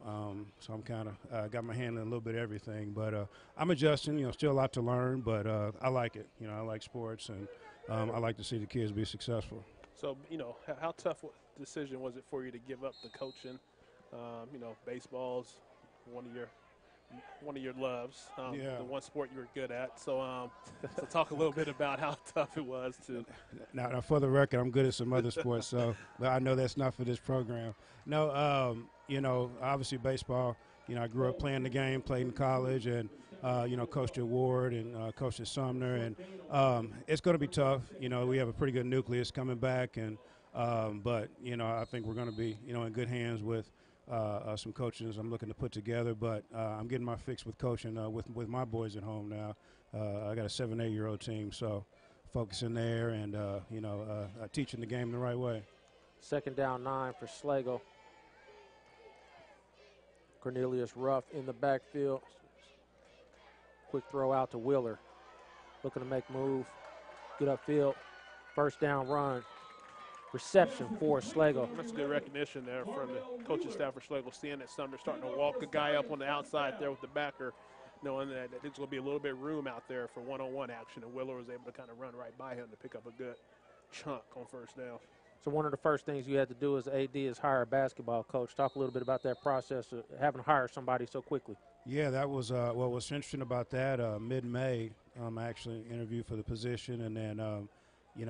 I'm kind of got my hand in a little bit of everything, but I'm adjusting. Still a lot to learn, but I like it. I like sports, and I like to see the kids be successful. So how tough decision was it for you to give up the coaching? Baseball's one of your loves, the one sport you were good at. So talk a little bit about how tough it was to. Now, for the record, I'm good at some other sports, but I know that's not for this program. No, obviously baseball. I grew up playing the game, played in college, and coached at Ward and coached at Sumner, and it's going to be tough. We have a pretty good nucleus coming back, and but I think we're going to be in good hands with some coaches I'm looking to put together. But I'm getting my fix with coaching with my boys at home now. I got a 7, 8-year-old team, so focusing there and teaching the game the right way. Second down 9 for Schlagle. Cornelius Ruff in the backfield. Quick throw out to Wheeler. Looking to make move. Get upfield. First down run. Reception for Schlagle. That's good recognition there from the coaching staff for Schlagle, seeing that Sumner starting to walk a guy up on the outside there with the backer, knowing that there's going to be a little bit of room out there for one-on-one action, and Wheeler was able to kind of run right by him to pick up a good chunk on first down. So one of the first things you had to do as AD is hire a basketball coach. Talk a little bit about that process of having to hire somebody so quickly. Yeah, that was what was interesting about that. Mid-May, I actually interviewed for the position, and then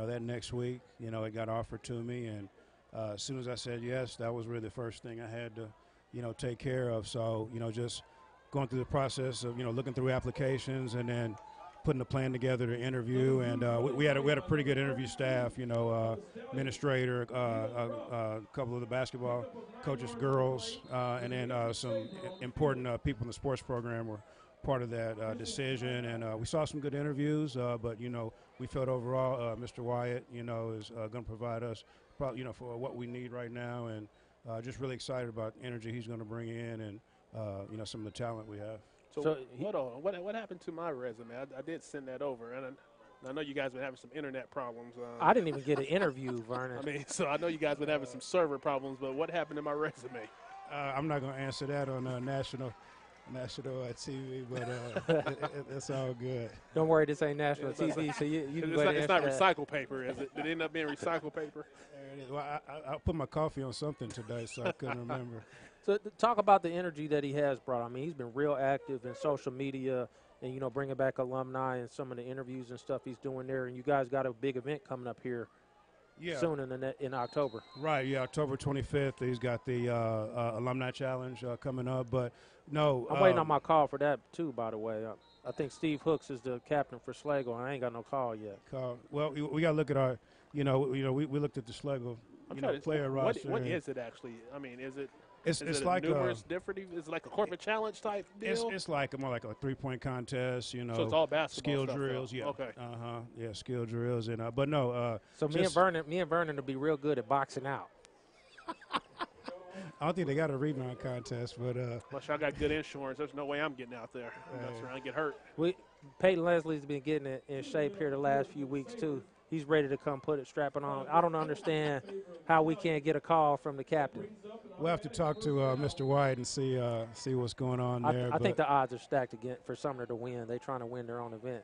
that next week, it got offered to me, and as soon as I said yes, that was really the first thing I had to take care of. So just going through the process of looking through applications and then putting a plan together to interview, and we had a pretty good interview staff. Administrator, a couple of the basketball coaches, girls, and then some important people in the sports program were part of that decision. And we saw some good interviews, but we felt overall Mr. Wyatt, is going to provide us, for what we need right now, and just really excited about the energy he's going to bring in, and some of the talent we have. So hold on, what happened to my resume? I did send that over, and I know you guys been having some internet problems. I didn't even get an interview, Vernon. So I know you guys been having some server problems, but what happened to my resume? I'm not going to answer that on national TV, but it's all good. Don't worry, this ain't national TV, so you can go ahead and It's not recycled paper, is it? Did it end up being recycled paper? There it is. Well, I put my coffee on something today, so I couldn't remember. So talk about the energy that he has brought. I mean, he's been real active in social media and, you know, bringing back alumni and some of the interviews and stuff he's doing there. And you guys got a big event coming up here soon in October. Right, yeah, October 25th. He's got the Alumni Challenge coming up. But, no. I'm waiting on my call for that, too, by the way. I think Steve Hooks is the captain for Schlagle, and I ain't got no call yet. Well, we got to look at our, we looked at the Schlagle player roster. What is it actually? I mean, is it like numerous different? Is it like a corporate challenge type deal? It's like more like a 3-point contest, So it's all basketball skill stuff, drills, though. yeah. Okay. Yeah, skill drills and but no. So me and Vernon will be real good at boxing out. I don't think they got a rebound contest, but Plus, I got good insurance. There's no way I'm getting out there. I'm not trying to get hurt. Peyton Leslie's been getting in shape here the last few weeks too. He's ready to come put it strapping on. I don't understand how we can't get a call from the captain. We'll have to talk to Mr. White and see what's going on there. I think the odds are stacked again for Sumner to win. They're trying to win their own event.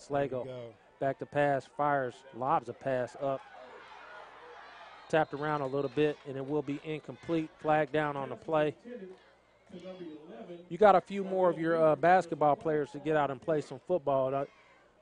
Schlagle back to pass, fires, lobs a pass up. Tapped around a little bit, and it will be incomplete. Flag down on the play. You got a few more of your basketball players to get out and play some football.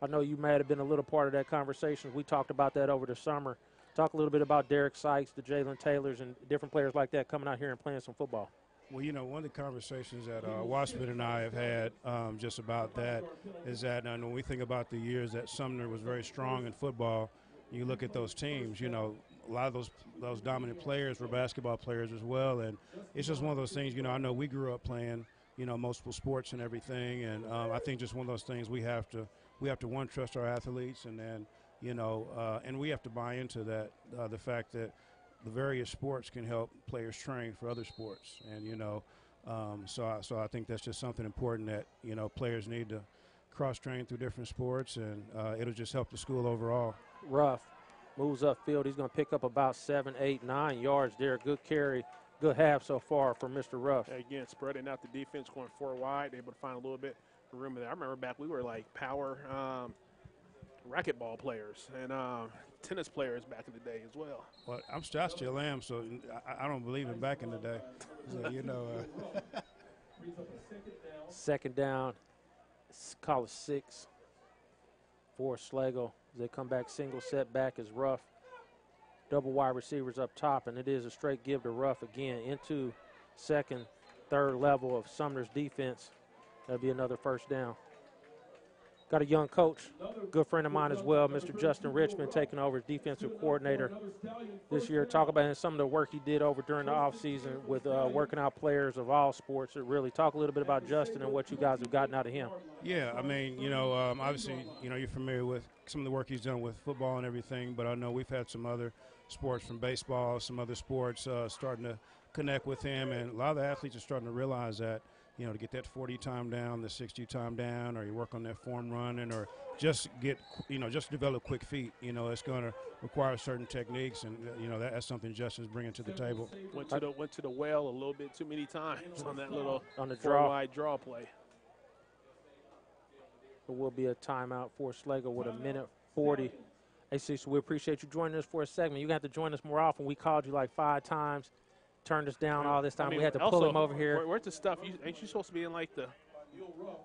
I know you might have been a little part of that conversation. We talked about that over the summer. Talk a little bit about Derek Sykes, the Jalen Taylors, and different players like that coming out here and playing some football. Well, one of the conversations that Wassman and I have had just about that is that when we think about the years that Sumner was very strong in football, you look at those teams, a lot of those dominant players were basketball players as well, and it's just one of those things. I know we grew up playing, multiple sports and everything, and I think just one of those things we have to one, trust our athletes, and then and we have to buy into that the fact that the various sports can help players train for other sports, and so I think that's just something important that players need to cross train through different sports, and it'll just help the school overall. Ruff moves upfield. He's going to pick up about 7, 8, 9 yards there. Good carry, good half so far for Mr. Ruff. Again, spreading out the defense, going 4 wide, able to find a little bit of room there. I remember back we were like power racquetball players and tennis players back in the day as well. Well, I still am, so I don't believe in back in the day. So, Second down, call it 6 for Schlagle. They come back single set back is Ruff. Double wide receivers up top, and it is a straight give to Ruff again into second, third level of Sumner's defense. That'll be another first down. Got a young coach, good friend of mine as well, Mr. Justin Richmond, taking over as defensive coordinator this year. Talk about some of the work he did over during the offseason with working out players of all sports. Really talk a little bit about Justin and what you guys have gotten out of him. Yeah, I mean, obviously, you're familiar with some of the work he's done with football and everything, but I know we've had some other sports from baseball, some other sports starting to connect with him, and a lot of the athletes are starting to realize that, to get that 40 time down, the 60 time down, or you work on that form running, or just just develop quick feet. It's going to require certain techniques, and that's something Justin's bringing to the table. Went to the well a little bit too many times on that little wide draw play. There will be a timeout for Schlagle with 1:40. Hey, so we appreciate you joining us for a segment. You have to join us more often. We called you like 5 times. Turned us down all this time. We had to pull him over here. Where's the stuff? Ain't you supposed to be in like the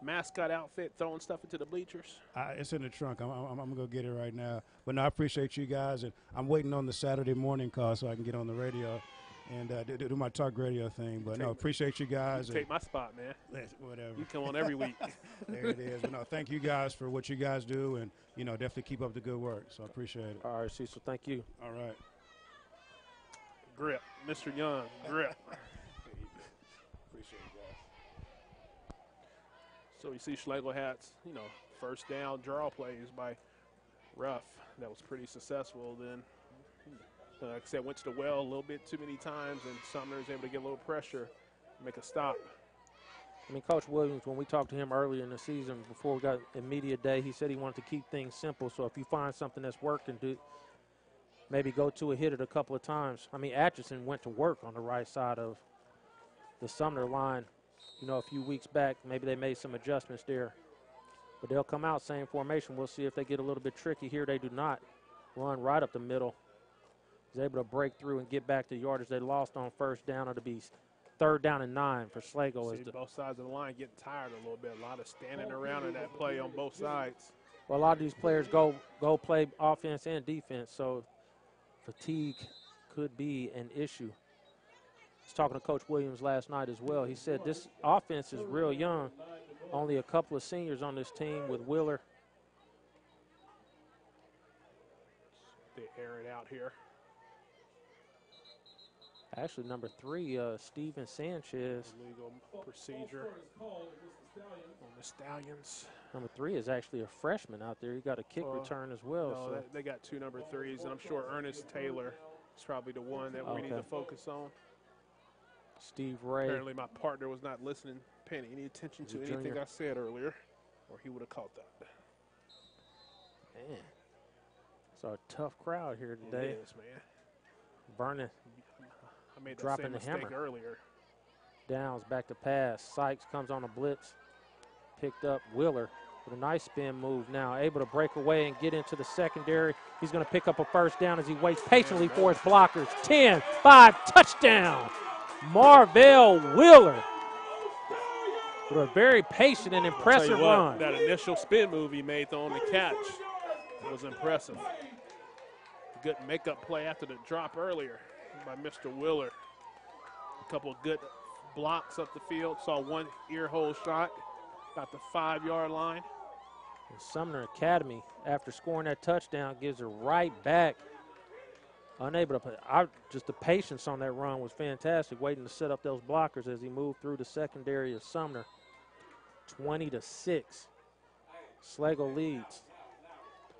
mascot outfit, throwing stuff into the bleachers? It's in the trunk. I'm going to go get it right now. But no, I appreciate you guys, and I'm waiting on the Saturday morning call so I can get on the radio and do my talk radio thing. But no, appreciate you guys. Take my spot, man. Whatever. You come on every week. There it is. But no, thank you guys for what you guys do, and definitely keep up the good work. So I appreciate it. All right, Cecil, thank you. All right. Grip, Mr. Young, grip. Appreciate it, guys. So you see Schlagle hats, first down draw plays by Ruff. That was pretty successful. Then, like I said, went to the well a little bit too many times, and Sumner was able to get a little pressure, make a stop. I mean, Coach Williams, when we talked to him earlier in the season before we got in media day, he said he wanted to keep things simple. So if you find something that's working, maybe go to hit it a couple of times. I mean, Atchison went to work on the right side of the Sumner line, a few weeks back. Maybe they made some adjustments there. But they'll come out, same formation. We'll see if they get a little bit tricky here. They do not run right up the middle. He's able to break through and get back to yardage they lost on first down. It'll be 3rd down and 9 for Schlagle. See both sides of the line getting tired a little bit. A lot of standing around in that play on both sides. Well, a lot of these players go play offense and defense, so fatigue could be an issue. I was talking to Coach Williams last night as well. He said this offense is real young. Only a couple of seniors on this team with Wheeler. They air it out here. Actually, number 3, Steven Sanchez. Illegal procedure on the Stallions. Number 3 is actually a freshman out there. He got a kick return as well. No, So. they got 2 number 3s, and I'm sure Ernest Taylor is probably the one that we need to focus on. Steve Ray. Apparently my partner was not listening, paying any attention to anything I said earlier, or he would have caught that. Man, it's a tough crowd here today. It is, man. Vernon I made that dropping same the mistake hammer. earlier. Downs back to pass. Sykes comes on a blitz. Picked up Wheeler with a nice spin move now. Able to break away and get into the secondary. He's going to pick up a 1st down as he waits patiently for his blockers. 10-5 touchdown. Marvell Wheeler with a very patient and impressive run. That initial spin move he made on the catch was impressive. Good makeup play after the drop earlier by Mr. Wheeler. A couple of good blocks up the field. Saw one ear hole shot about the 5-yard line. And Sumner Academy, after scoring that touchdown, gives it right back. Unable to put, just the patience on that run was fantastic, waiting to set up those blockers as he moved through the secondary of Sumner. 20-6. Schlagle leads.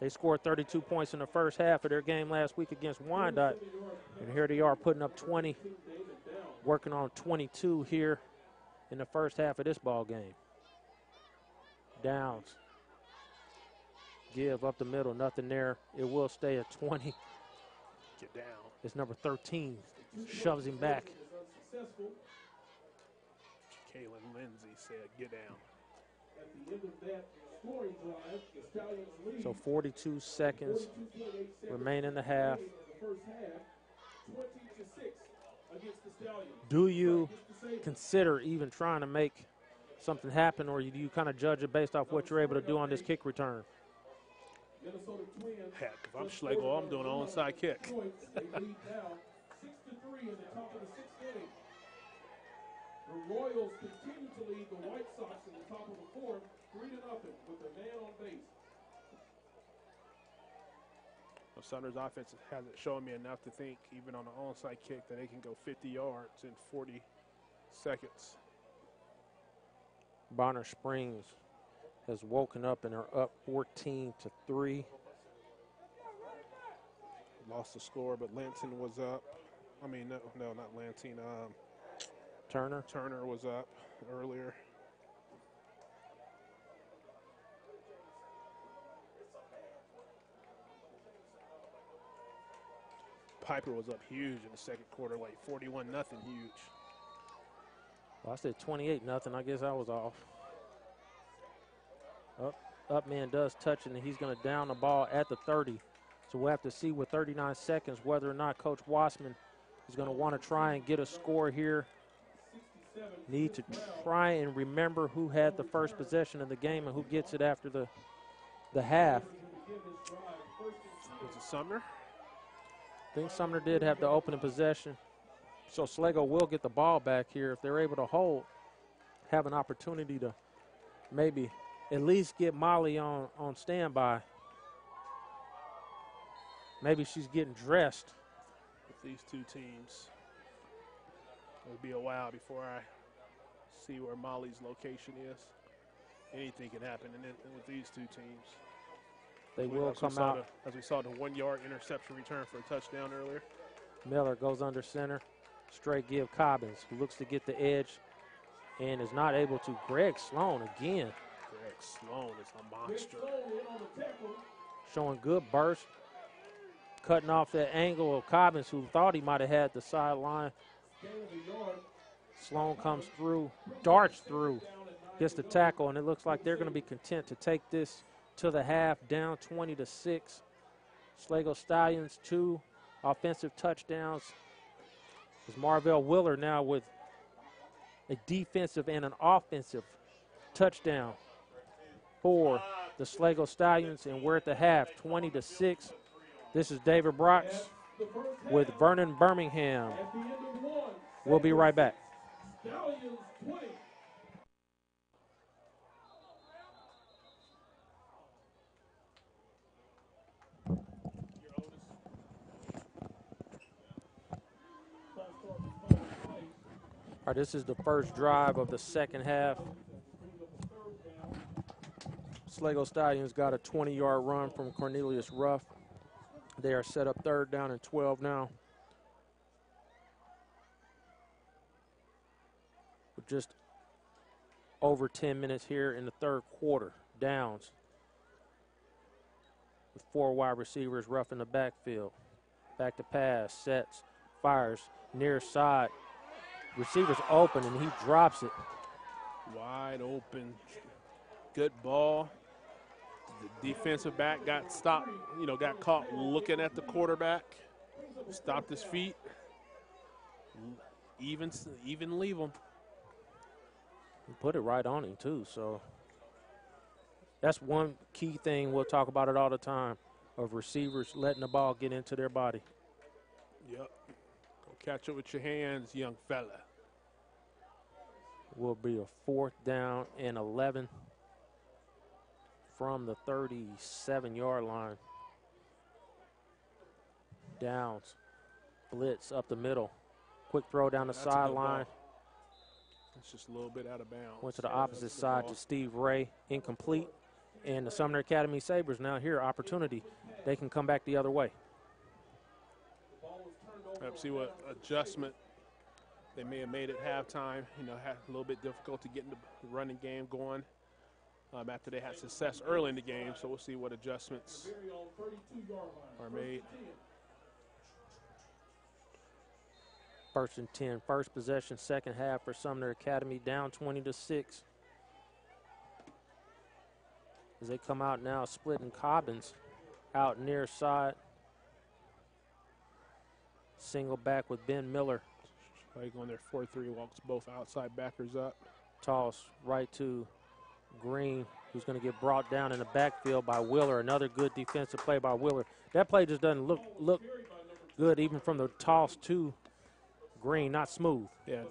They scored 32 points in the first half of their game last week against Wyandotte. And here they are putting up 20, working on 22 here in the first half of this ball game. Downs. Give up the middle, nothing there. It will stay at 20. Get down. It's number 13. Shoves him back. Kalen Lindsay said, get down. At the end of that scoring drive, the Stallions lead. So 42 seconds remain in the half. First half, 20-6 against the Stallions. Do you consider even trying to make something happen, or do you kind of judge it based off what you're able to do on this kick return? Heck, if I'm Schlagle, I'm doing an onside kick. They lead now 6-3 in the top of the 6th inning. The Royals continue to lead the White Sox in the top of the 4th, 3-0 with a man on base. Well, Sumner's offense hasn't shown me enough to think, even on an onside kick, that they can go 50 yards in 40 seconds. Bonner Springs has woken up and are up 14-3. Lost the score, but Lanton was up. I mean, no, not Lanton. Turner was up earlier. Piper was up huge in the second quarter, like 41-0 huge. Well, I said 28-0. I guess I was off. Up man does touch it, and he's going to down the ball at the 30. So we'll have to see with 39 seconds whether or not Coach Wassman is going to want to try and get a score here. Need to try and remember who had the first possession of the game and who gets it after the half. Was it Sumner? I think Sumner did have the opening possession. So Schlagle will get the ball back here. If they're able to hold, have an opportunity to maybe at least get Molly on standby. Maybe she's getting dressed. With these two teams, it'll be a while before I see where Molly's location is. Anything can happen with these two teams. They will come out. As we saw the 1-yard interception return for a touchdown earlier. Miller goes under center. Straight give Cobbins, who looks to get the edge and is not able to. Greg Sloan again. Greg Sloan is a monster. Showing good burst. Cutting off that angle of Cobbins, who thought he might have had the sideline. Sloan comes through, darts through, gets the tackle, and it looks like they're going to be content to take this to the half, down 20-6. Schlagle Stallions 2 offensive touchdowns. It's Marvell Wheeler now with a defensive and an offensive touchdown for the Schlagle Stallions, and we're at the half, 20-6. This is David Brox with Vernon Birmingham. We'll be right back. Stallions 20. All right, this is the first drive of the second half. Schlagle Stallions got a 20-yard run from Cornelius Ruff. They are set up 3rd down and 12 now. With just over 10 minutes here in the 3rd quarter. Downs with 4 wide receivers, Ruff in the backfield. Back to pass, sets, fires, near side. Receiver's open, and he drops it. Wide open. Good ball. The defensive back got stopped, got caught looking at the quarterback. Stopped his feet. Even leave him. He put it right on him, too. So that's one key thing. We'll talk about it all the time, of receivers letting the ball get into their body. Yep. Catch it with your hands, young fella. Will be a 4th down and 11 from the 37-yard line. Downs, blitz up the middle. Quick throw down the sideline. It's just a little bit out of bounds. Went to the opposite side to Steve Ray, incomplete. And the Sumner Academy Sabres now here, opportunity. They can come back the other way. Let's see what adjustment they may have made at halftime. Had a little bit difficulty getting the running game going after they had success early in the game. So we'll see what adjustments are made. 1st and 10, first possession, second half for Sumner Academy, down 20-6. As they come out now, splitting Cobbins out near side. Single back with Ben Miller. Like on their 4-3, walks both outside backers up. Toss right to Green, who's going to get brought down in the backfield by Wheeler. Another good defensive play by Wheeler. That play just doesn't look good, even from the toss to Green, not smooth. Yeah,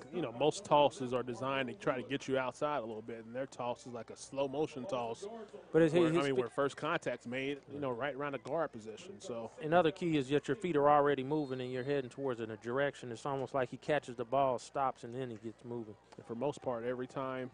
most tosses are designed to try to get you outside a little bit, and their toss is like a slow motion toss. But where first contact's made, right around the guard position. So another key is that your feet are already moving and you're heading towards a direction. It's almost like he catches the ball, stops, and then he gets moving. And for most part, every time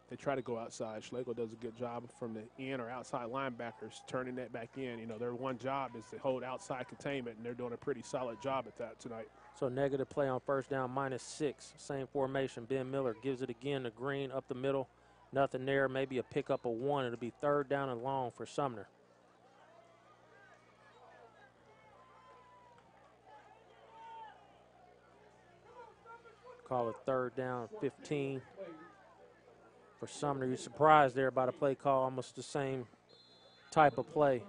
they try to go outside, Schlagle does a good job from the in or outside linebackers turning that back in. Their one job is to hold outside containment, and they're doing a pretty solid job at that tonight. So negative play on 1st down, -6. Same formation. Ben Miller gives it again to Green up the middle. Nothing there. Maybe a pickup of 1. It'll be 3rd down and long for Sumner. Call it 3rd down, 15 for Sumner. You're surprised there by the play call. Almost the same type of play.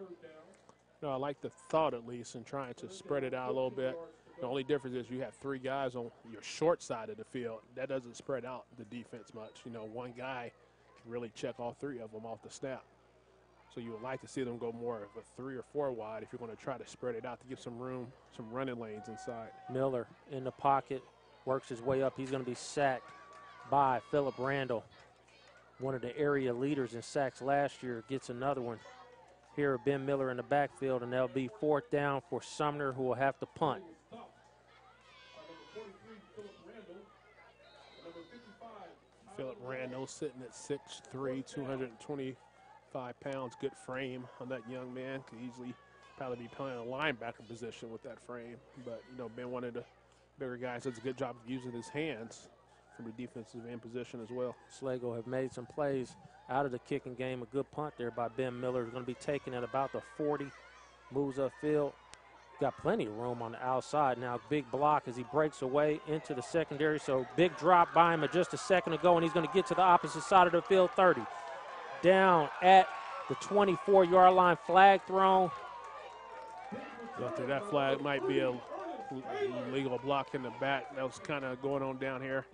I like the thought, at least, in trying to spread it out a little bit. The only difference is you have 3 guys on your short side of the field. That doesn't spread out the defense much. One guy can really check all 3 of them off the snap. So you would like to see them go more of a 3 or 4 wide if you're going to try to spread it out to give some room, some running lanes inside. Miller in the pocket, works his way up. He's going to be sacked by Philip Randall, one of the area leaders in sacks last year, gets another one. Here, Ben Miller in the backfield, and that'll be 4th down for Sumner, who will have to punt. Philip Randall sitting at 6'3", 225 pounds. Good frame on that young man. Could easily probably be playing a linebacker position with that frame. But, Ben, one of the bigger guys, does a good job of using his hands from the defensive end position as well. Schlagle have made some plays out of the kicking game. A good punt there by Ben Miller. Going to be taken at about the 40. Moves upfield. Got plenty of room on the outside now. Big block as he breaks away into the secondary. So big drop by him just a second ago, and he's going to get to the opposite side of the field, 30. Down at the 24-yard line, flag thrown. After that flag might be a legal block in the back. That was kind of going on down here.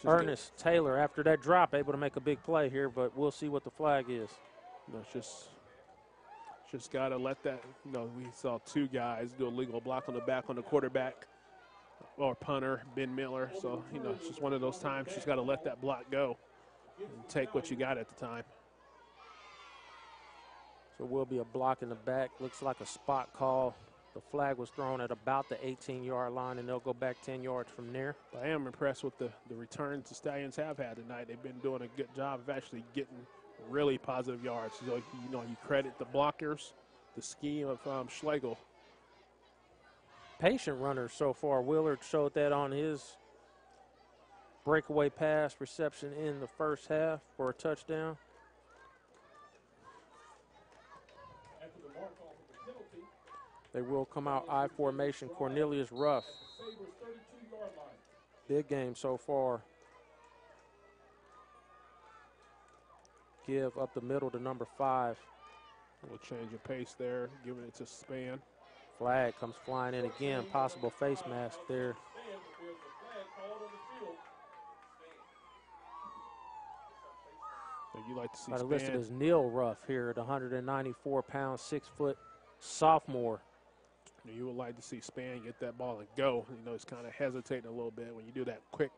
Ernest Taylor, after that drop, able to make a big play here, but we'll see what the flag is. You know, just got to let that, you know, we saw two guys do a legal block on the back on the quarterback or punter, Ben Miller. So, you know, it's just one of those times she's got to let that block go and take what you got at the time. So will be a block in the back. Looks like a spot call. The flag was thrown at about the 18-yard line, and they'll go back 10 yards from there. I am impressed with the returns the Stallions have had tonight. They've been doing a good job of actually getting really positive yards. So, you know, you credit the blockers, the scheme of Schlagle. Patient runners so far. Willard showed that on his breakaway pass reception in the first half for a touchdown. They will come out I formation. Cornelius Ruff. Big game so far. Give up the middle to number 5. A little change of pace there, giving it to Span. Flag comes flying in again. Possible face mask there. So you like to see Got it Span. listed as Neil Ruff here at 194 pounds, 6-foot sophomore. You would like to see Span get that ball and go. You know, he's kind of hesitating a little bit. When you do that quick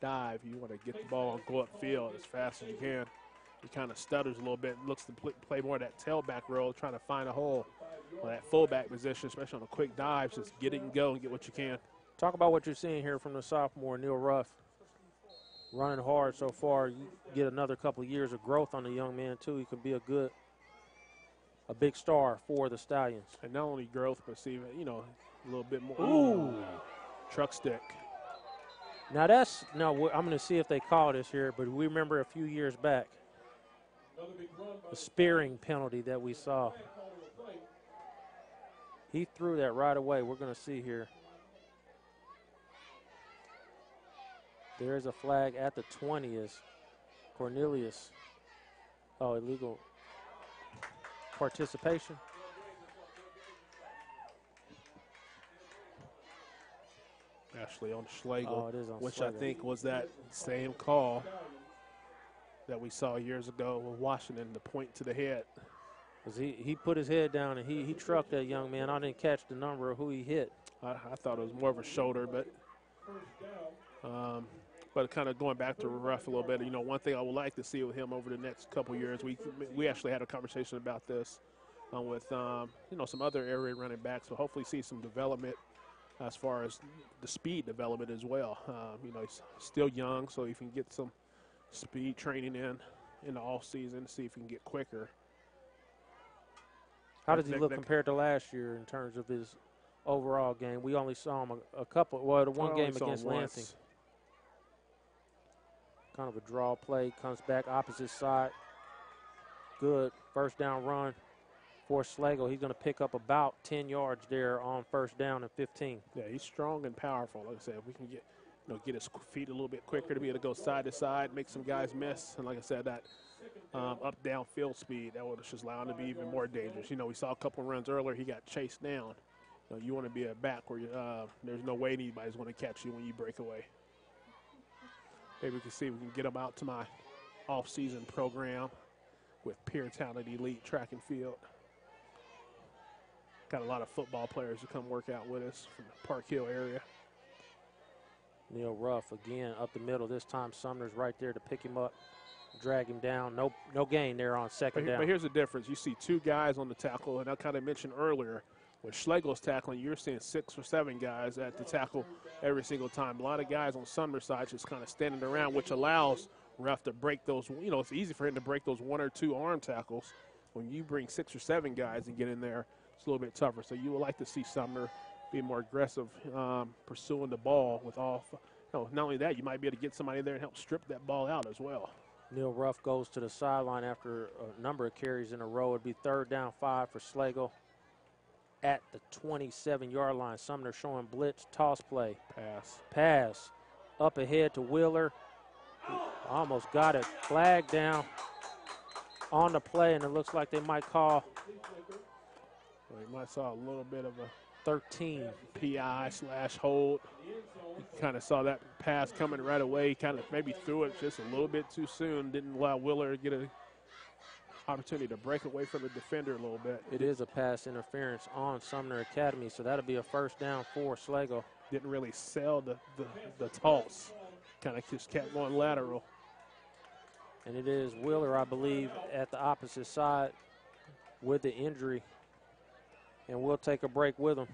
dive, you want to get the ball and go upfield as fast as you can. He kind of stutters a little bit, looks to play more of that tailback role, trying to find a hole on that fullback position, especially on the quick dives. Just get it and go and get what you can. Talk about what you're seeing here from the sophomore, Neil Ruff. Running hard so far. You get another couple of years of growth on the young man, too. He could be a big star for the Stallions. And not only growth, but see, you know, a little bit more. Ooh. Truck stick. Now I'm going to see if they call this here, but we remember a few years back, the spearing penalty that we saw. He threw that right away. We're going to see here. There is a flag at the 20 as Cornelius. Oh, illegal participation. Actually on Schlagle, Oh, it is on which Schlagle. I think was that same call that we saw years ago with Washington, the point to the head. Because he put his head down and he trucked that young man. I didn't catch the number of who he hit. I thought it was more of a shoulder, but kind of going back to Ruff a little bit, you know, one thing I would like to see with him over the next couple years, we actually had a conversation about this with, you know, some other area running backs, so hopefully see some development as far as the speed development as well. You know, he's still young, so if you can get some speed training in the off season, see if he can get quicker. How does he look compared to last year in terms of his overall game? We only saw him the one game against Lansing. Kind of a draw play, comes back opposite side. Good first down run for Schlagle. He's going to pick up about 10 yards there on first down and 15. Yeah, he's strong and powerful. Like I said, if we can get his feet a little bit quicker to be able to go side to side, make some guys miss, and like I said, that up down field speed, that would just allow him to be even more dangerous. You know, we saw a couple of runs earlier, he got chased down. You know, you want to be a back where there's no way anybody's going to catch you when you break away. Maybe we can see if we can get him out to my off-season program with Pure Talent Elite Track and Field. Got a lot of football players to come work out with us from the Park Hill area. Neil Ruff again up the middle. This time Sumner's right there to pick him up, drag him down. No gain there on second down. But here's the difference. You see two guys on the tackle, and I kind of mentioned earlier, when Schlagle's tackling, you're seeing 6 or 7 guys at the tackle every single time. A lot of guys on Sumner's side just kind of standing around, which allows Ruff to break those. You know, it's easy for him to break those 1 or 2 arm tackles. When you bring 6 or 7 guys and get in there, it's a little bit tougher. So you would like to see Sumner be more aggressive, pursuing the ball with off. You know, not only that, you might be able to get somebody there and help strip that ball out as well. Neil Ruff goes to the sideline after a number of carries in a row. It'd be 3rd down 5 for Schlagle at the 27-yard line. Sumner showing blitz, toss play. Pass. Up ahead to Wheeler. Almost got it. Flag down on the play, and it looks like they might call. Well, you might saw a little bit of a 13. PI/hold. You kind of saw that pass coming right away. Kind of maybe threw it just a little bit too soon. Didn't allow Willer to get an opportunity to break away from the defender a little bit. It is a pass interference on Sumner Academy, so that'll be a first down for Schlagle. Didn't really sell the toss. Kind of just kept going lateral. And it is Wheeler, I believe, at the opposite side with the injury. And we'll take a break with him.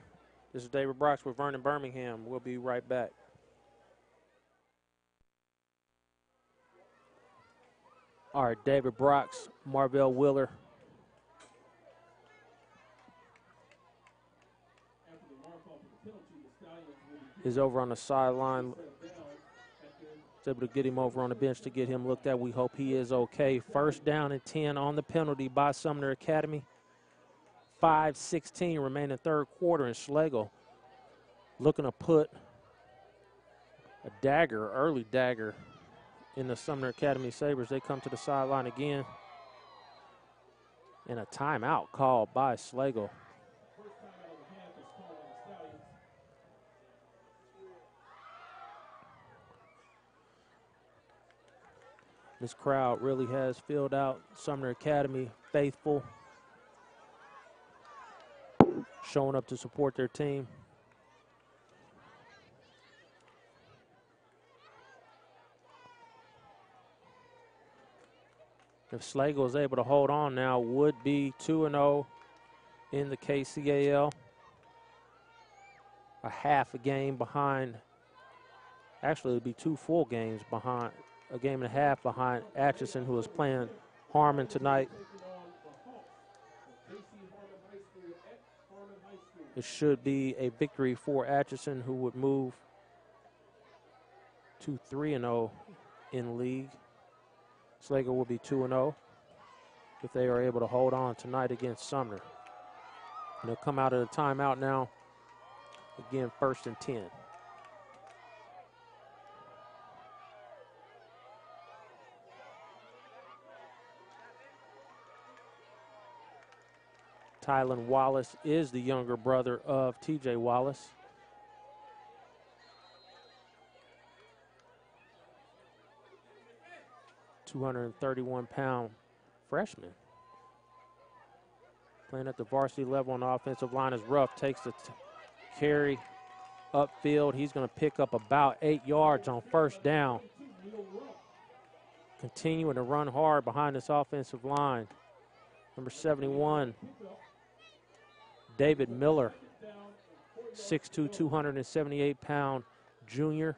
This is David Brox with Vernon Birmingham. We'll be right back. All right, David Brox, Marvell Wheeler. Is over on the sideline. Is able to get him over on the bench to get him looked at. We hope he is okay. First down and 10 on the penalty by Sumner Academy. 5:16 remaining third quarter, and Schlagle looking to put a dagger, early dagger, in the Sumner Academy Sabres. They come to the sideline again. And a timeout called by Schlagle. This crowd really has filled out Sumner Academy, faithful, showing up to support their team. If Schlagle is able to hold on now, would be 2-0 in the KCAL. A half a game behind. Actually, it would be 2 full games behind. A game and a half behind Atchison, who is playing Harmon tonight. It should be a victory for Atchison, who would move to 3-0 in league. Schlagle will be 2-0 if they are able to hold on tonight against Sumner. And they'll come out of the timeout now. Again, 1st and 10. Tylen Wallace is the younger brother of TJ Wallace. .231-pound freshman. Playing at the varsity level on the offensive line is rough. Takes the carry upfield. He's going to pick up about 8 yards on first down. Continuing to run hard behind this offensive line. Number 71, David Miller, 6'2", 278-pound junior.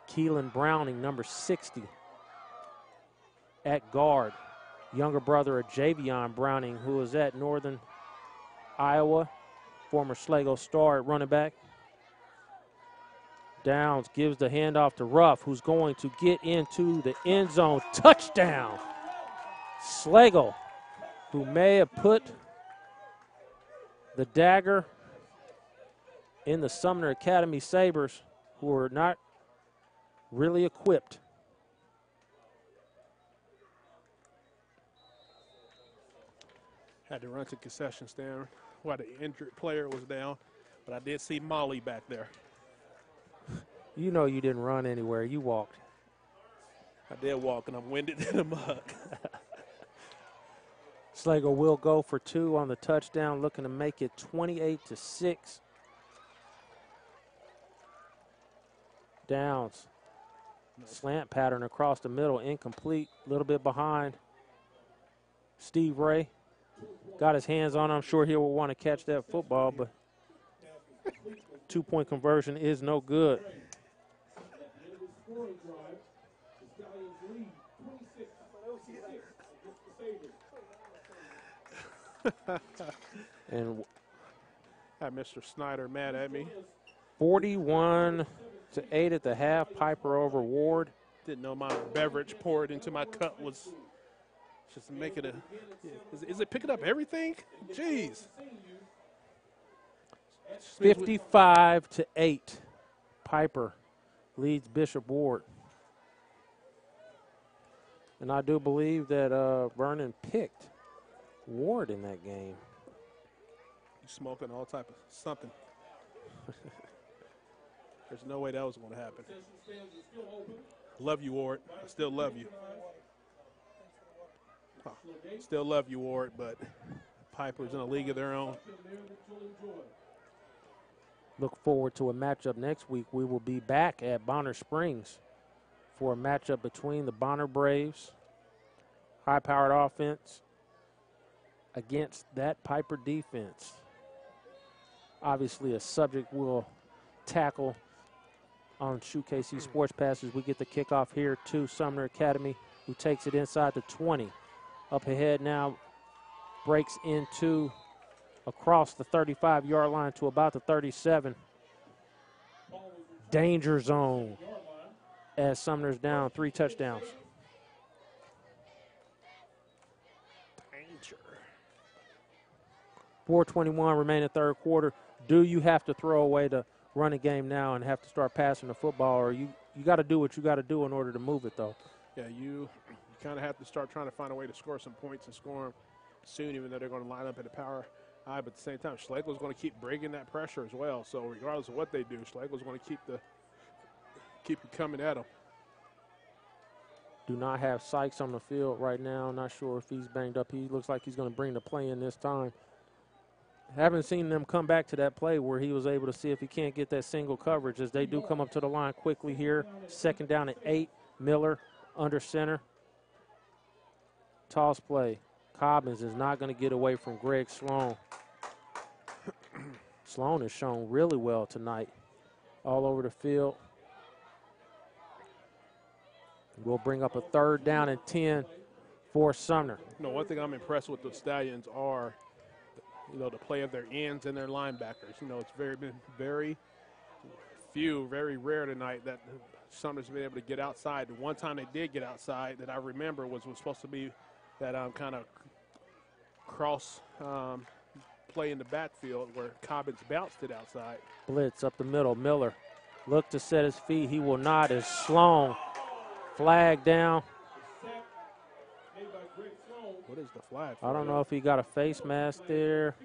Keelan Browning, number 60, at guard. Younger brother of Javion Browning, who is at Northern Iowa, former Schlagle star at running back. Downs gives the handoff to Ruff, who's going to get into the end zone. Touchdown! Schlagle, who may have put the dagger in the Sumner Academy Sabres, who are not really equipped. Had to run to concession stand while the injured player was down, but I did see Molly back there. You know you didn't run anywhere. You walked. I did walk, and I'm winded in the mug. Schlagle will go for 2 on the touchdown, looking to make it 28-6. Downs. Slant pattern across the middle, incomplete, a little bit behind. Steve Ray got his hands on it. I'm sure he will want to catch that football, but 2-point conversion is no good. And Had Mr. Snyder mad at me. 41-8 at the half. Piper over Ward. Didn't know my beverage poured into my cup was just making a. Is it picking up everything? Jeez. 55-8. Piper leads Bishop Ward. And I do believe that Vernon picked Ward in that game. He's smoking all type of something. There's no way that was going to happen. Love you, Ward. I still love you. Huh. Still love you, Ward, but Piper's in a league of their own. Look forward to a matchup next week. We will be back at Bonner Springs for a matchup between the Bonner Braves, high-powered offense, against that Piper defense. Obviously a subject we'll tackle on SHUKC Sports Pass as we get the kickoff here to Sumner Academy, who takes it inside the 20. Up ahead now, breaks into across the 35-yard line to about the 37. Danger zone as Sumner's down 3 touchdowns. Danger. 4:21 remaining third quarter. Do you have to throw away the running game now and have to start passing the football, or you got to do what you got to do in order to move it, though? Yeah, you kind of have to start trying to find a way to score some points and score them soon, even though they're going to line up in a power high. But at the same time, Schlagle's going to keep bringing that pressure as well. So regardless of what they do, Schlagle's going to keep it coming at them. Do not have Sykes on the field right now. Not sure if he's banged up. He looks like he's going to bring the play in this time. Haven't seen them come back to that play where he was able to see if he can't get that single coverage, as they do come up to the line quickly here. 2nd down and 8. Miller under center. Toss play. Cobbins is not going to get away from Greg Sloan. Sloan has shown really well tonight all over the field. We'll bring up a 3rd down and 10 for Sumner. You know, one thing I'm impressed with the Stallions are, you know, the play of their ends and their linebackers. You know, it's been very rare tonight that Sumner's been able to get outside. The one time they did get outside that I remember was supposed to be that kind of cross play in the backfield where Cobbins bounced it outside. Blitz up the middle. Miller looked to set his feet. He will not, as Sloan flag down. What is the flag for? I don't know if he got a face mask there.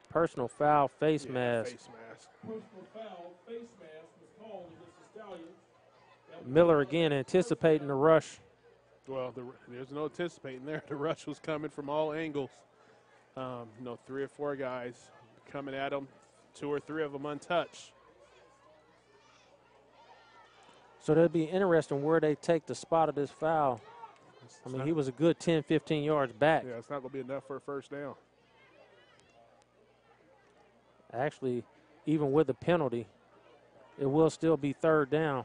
Personal foul, face mask. Face mask. Personal foul, face mask was called against the Stallions. Miller again anticipating the rush. Well, there's no anticipating there. The rush was coming from all angles. You know, 3 or 4 guys coming at him, 2 or 3 of them untouched. So that'd be interesting where they take the spot of this foul. I mean, he was a good 10, 15 yards back. Yeah, it's not going to be enough for a first down. Actually, even with the penalty, it will still be 3rd down.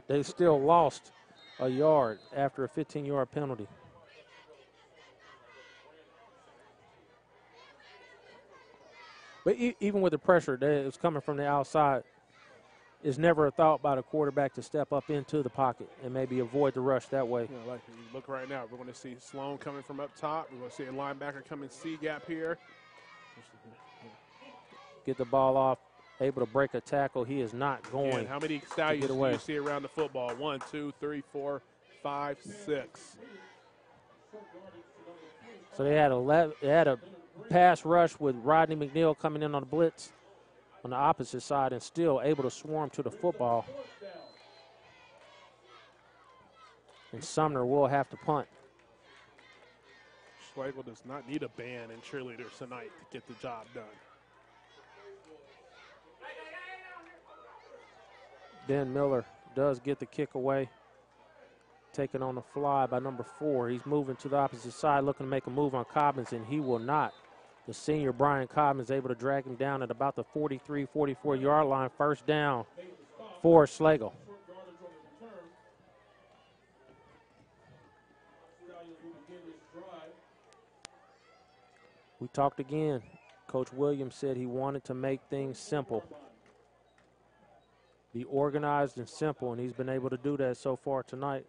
They still lost a yard after a 15-yard penalty. But even with the pressure that is coming from the outside, it's never a thought by the quarterback to step up into the pocket and maybe avoid the rush that way. You know, like you look right now, we're going to see Sloan coming from up top. We're going to see a linebacker coming C-gap here. Get the ball off, able to break a tackle. He is not going. And how many Stallions do you see around the football? 1, 2, 3, 4, 5, 6. So they had a pass rush with Rodney McNeil coming in on the blitz on the opposite side and still able to swarm to the football. And Sumner will have to punt. Schlagle does not need a band and cheerleaders tonight to get the job done. Ben Miller does get the kick away. Taken on the fly by number 4. He's moving to the opposite side, looking to make a move on Cobbins, and he will not. The senior Brian Cobbins able to drag him down at about the 43, 44-yard line. 1st down for Schlagle. We talked again. Coach Williams said he wanted to make things simple. Be organized and simple, and he's been able to do that so far tonight.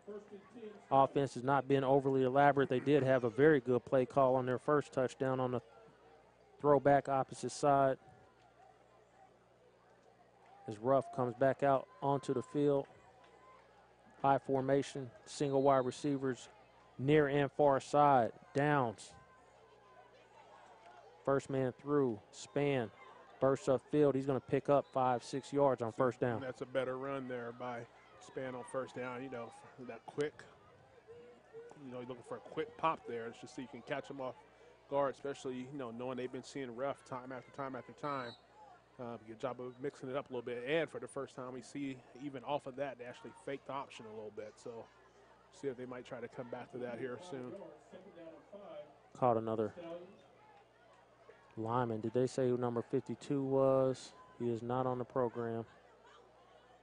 Offense has not been overly elaborate. They did have a very good play call on their first touchdown on the throwback opposite side. As Ruff comes back out onto the field. High formation, single wide receivers, near and far side, downs. First man through, span, bursts upfield. He's going to pick up 5-6 yards on first down. That's a better run there by Span on first down. You know, that quick, you know, you're looking for a quick pop there. It's just so you can catch them off guard, especially, you know, knowing they've been seeing rough time after time after time. Good job of mixing it up a little bit. And for the first time, we see even off of that, they actually fake the option a little bit. So see if they might try to come back to that here soon. Caught another lineman. Did they say who number 52 was? He is not on the program.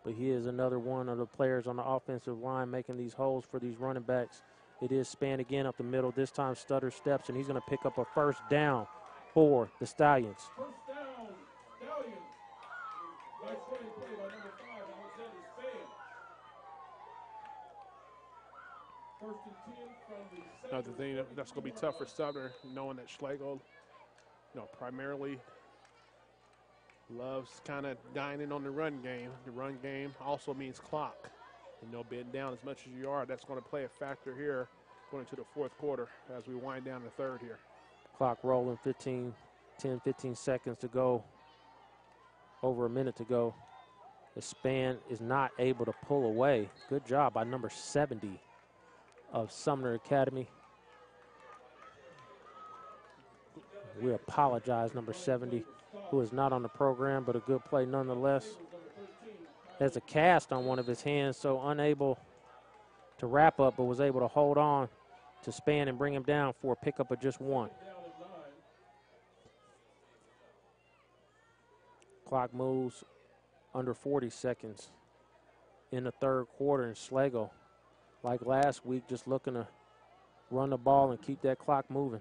But he is another one of the players on the offensive line making these holes for these running backs. It is Span again up the middle. This time Stutter steps, and he's going to pick up a first down for the Stallions. First down, Stallions. Nice running play by number 5, Alexander Span. First and 10 from the Another thing that's going to be tough for Sumner, knowing that Schlagle, you know, primarily loves kind of dining on the run game. The run game also means clock. You know, being down as much as you are, that's going to play a factor here going into the fourth quarter as we wind down the third here. Clock rolling, 10, 15 seconds to go, over a minute to go. The Span is not able to pull away. Good job by number 70 of Sumner Academy. We apologize, number 70, who is not on the program, but a good play nonetheless. Has a cast on one of his hands, so unable to wrap up, but was able to hold on to Span and bring him down for a pickup of just 1. Clock moves under 40 seconds in the third quarter, and Schlagle, like last week, just looking to run the ball and keep that clock moving.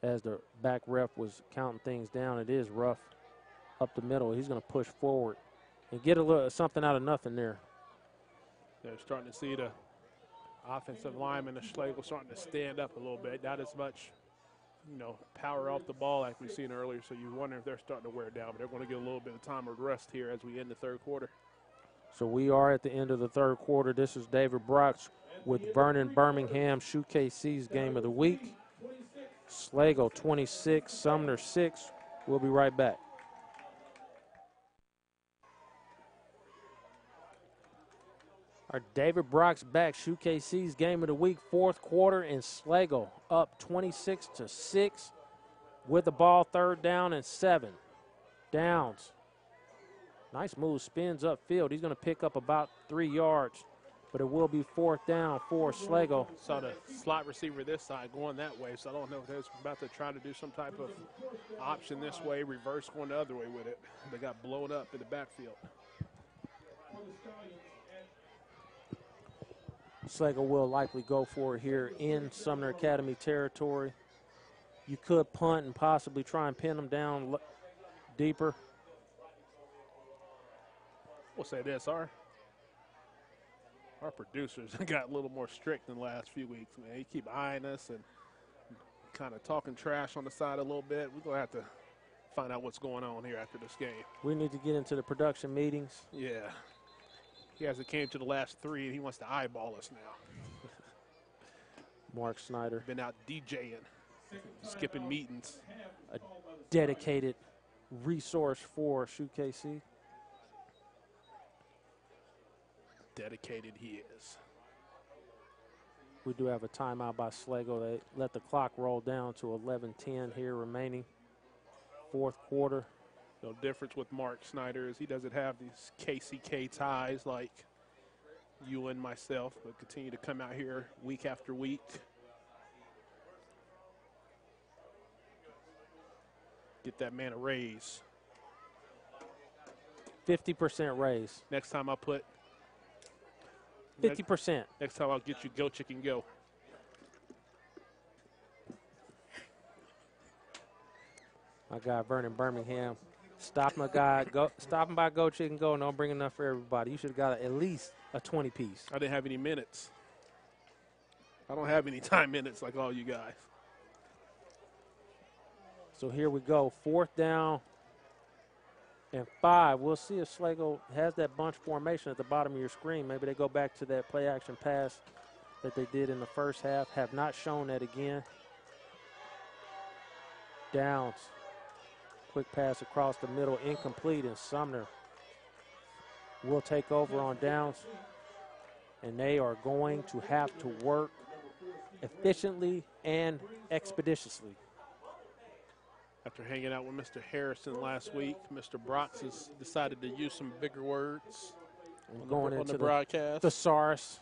As the back ref was counting things down, it is rough up the middle. He's going to push forward and get a little something out of nothing there. They're starting to see the offensive lineman, the Schlagle, starting to stand up a little bit. Not as much, you know, power off the ball like we've seen earlier, so you wonder if they're starting to wear down. But they're going to get a little bit of time of rest here as we end the third quarter. So we are at the end of the third quarter. This is David Brox with Vernon Birmingham, SHUKC's game of the week. Schlagle 26, Sumner 6. We'll be right back. Our David Brox back, SHUKC's game of the week, fourth quarter, and Schlagle up 26-6 with the ball, third down and 7. Downs. Nice move, spins upfield. He's going to pick up about 3 yards, but it will be fourth down for Schlagle. Saw the slot receiver this side going that way, so I don't know if they're about to try to do some type of option this way, reverse going the other way with it. They got blown up in the backfield. Schlagle will likely go for it here in Sumner Academy territory. You could punt and possibly try and pin them down deeper. We'll say this, our producers got a little more strict in the last few weeks, man. He keep eyeing us and kind of talking trash on the side a little bit. We're going to have to find out what's going on here after this game. We need to get into the production meetings. Yeah. He hasn't came to the last 3, and he wants to eyeball us now. Mark Snyder. Been out DJing, skipping meetings. A dedicated resource for SHUKC. Dedicated he is. We do have a timeout by Schlagle. They let the clock roll down to 11:10 here remaining. Fourth quarter. No difference with Mark Snyder is he doesn't have these KCK ties like you and myself, but continue to come out here week after week. Get that man a raise. 50% raise. Next time I put 50%. Next time I'll get you Go Chicken Go. My guy Vernon Birmingham. Stop my guy. Stop him by Go Chicken Go and don't bring enough for everybody. You should have got at least a 20-piece. I didn't have any minutes. I don't have any time minutes like all you guys. So here we go. Fourth down and 5. We'll see if Schlagle has that bunch formation at the bottom of your screen. Maybe they go back to that play action pass that they did in the first half. Have not shown that again. Downs. Quick pass across the middle, incomplete, and Sumner will take over on downs. And they are going to have to work efficiently and expeditiously. After hanging out with Mr. Harrison last week, Mr. Brox has decided to use some bigger words on the broadcast. Thesaurus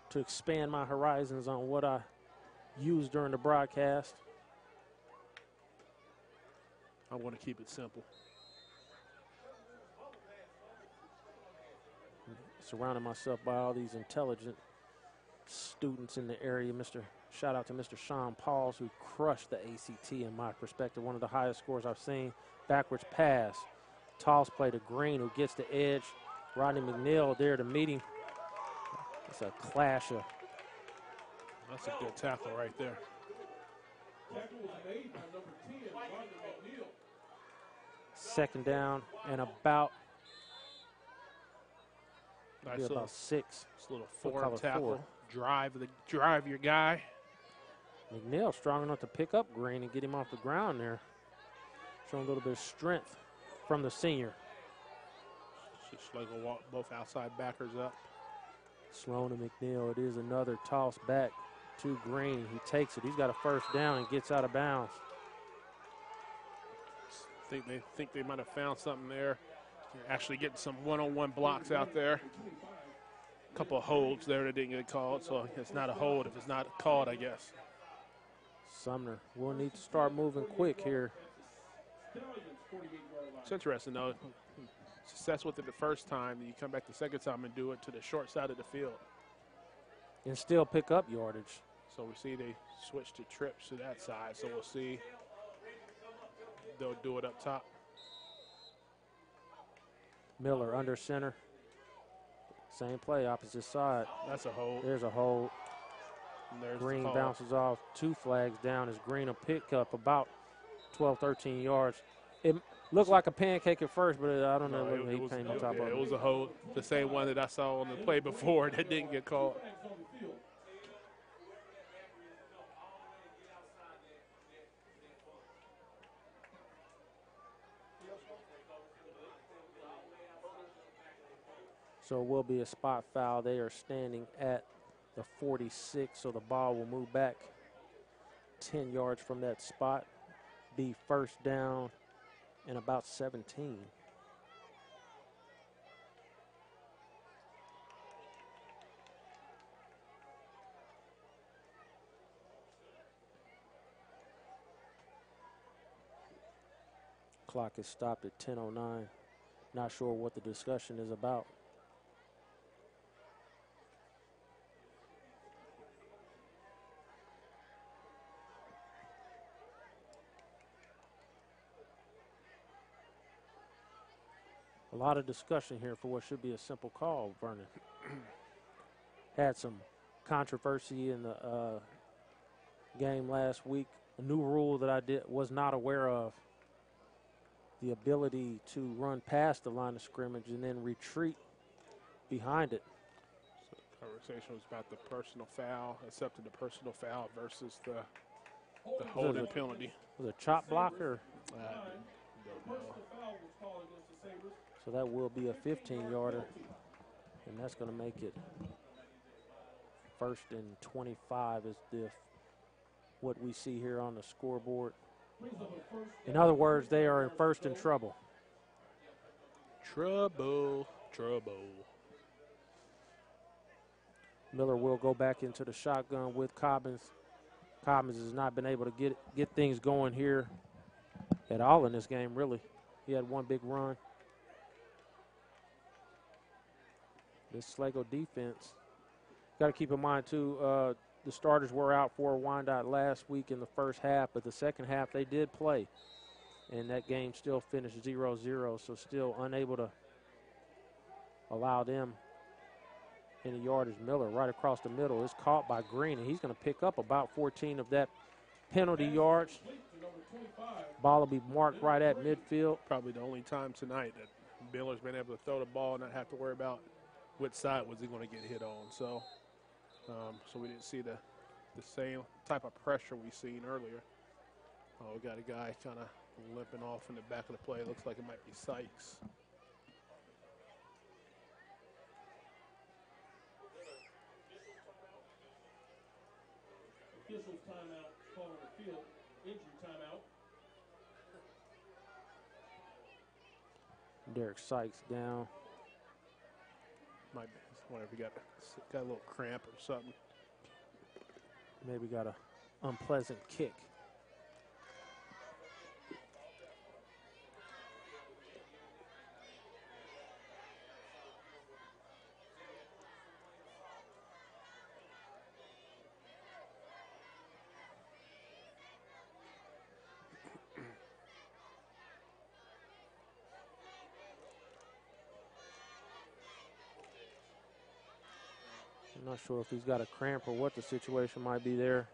to expand my horizons on what I used during the broadcast. I want to keep it simple. Surrounding myself by all these intelligent students in the area. Shout out to Mr. Sean Pauls, who crushed the ACT in my perspective. One of the highest scores I've seen. Backwards pass. Toss play to Green, who gets the edge. Rodney McNeil there to meet him. It's a clash of. That's a good tackle right there. Tackle was made by number 10, Rodney McNeil. Second down and about. Nice About little, 6. this little forward tackle. Drive your guy. McNeil strong enough to pick up Green and get him off the ground there. Showing a little bit of strength from the senior. Schlagle walk both outside backers up. Sloan and McNeil, it is another toss back to Green. He takes it. He's got a first down and gets out of bounds. Think they might have found something there. They're actually getting some one-on-one blocks out there. A couple of holds there that didn't get called, so it's not a hold if it's not called, I guess. Sumner will need to start moving quick here. It's interesting, though. Success with it the first time, you come back the second time and do it to the short side of the field. And still pick up yardage. So we see they switch to trips to that side, so we'll see. They'll do it up top. Miller under center. Same play, opposite side. That's a hold. There's a hold. There's Green bounces off. 2 flags down as Green will pick up about 12, 13 yards. It looked like a pancake at first, but I don't know. He came on top of it. It was a hold. The same one that I saw on the play before that didn't get called. So it will be a spot foul. They are standing at the 46, so the ball will move back 10 yards from that spot. Be first down and about 17. Clock is stopped at 10:09. Not sure what the discussion is about. A lot of discussion here for what should be a simple call, Vernon. Had some controversy in the game last week. A new rule that I was not aware of. The ability to run past the line of scrimmage and then retreat behind it. So the conversation was about the personal foul, accepting the personal foul versus the holding penalty. Was it a chop blocker? Don't know. So that will be a 15-yarder, and that's going to make it 1st and 25 is what we see here on the scoreboard. In other words, they are in first in trouble. Trouble. Miller will go back into the shotgun with Cobbins. Cobbins has not been able to get things going here at all in this game, really. He had one big run. This Schlagle defense, got to keep in mind, too, the starters were out for Wyandotte last week in the first half, but the second half they did play. And that game still finished 0-0, so still unable to allow them any yardage. Miller right across the middle is caught by Green, and he's going to pick up about 14 of that penalty yards. Ball will be marked right at midfield. Probably the only time tonight that Miller's been able to throw the ball and not have to worry about which side was he going to get hit on. So, so we didn't see the same type of pressure we seen earlier. Oh, we got a guy kind of limping off in the back of the play. Looks like it might be Sykes. Officials timeout called on the field. Injury timeout. Derek Sykes down. Might be. I wonder if he got a little cramp or something. Maybe got a unpleasant kick. I'm not sure if he's got a cramp or what the situation might be there.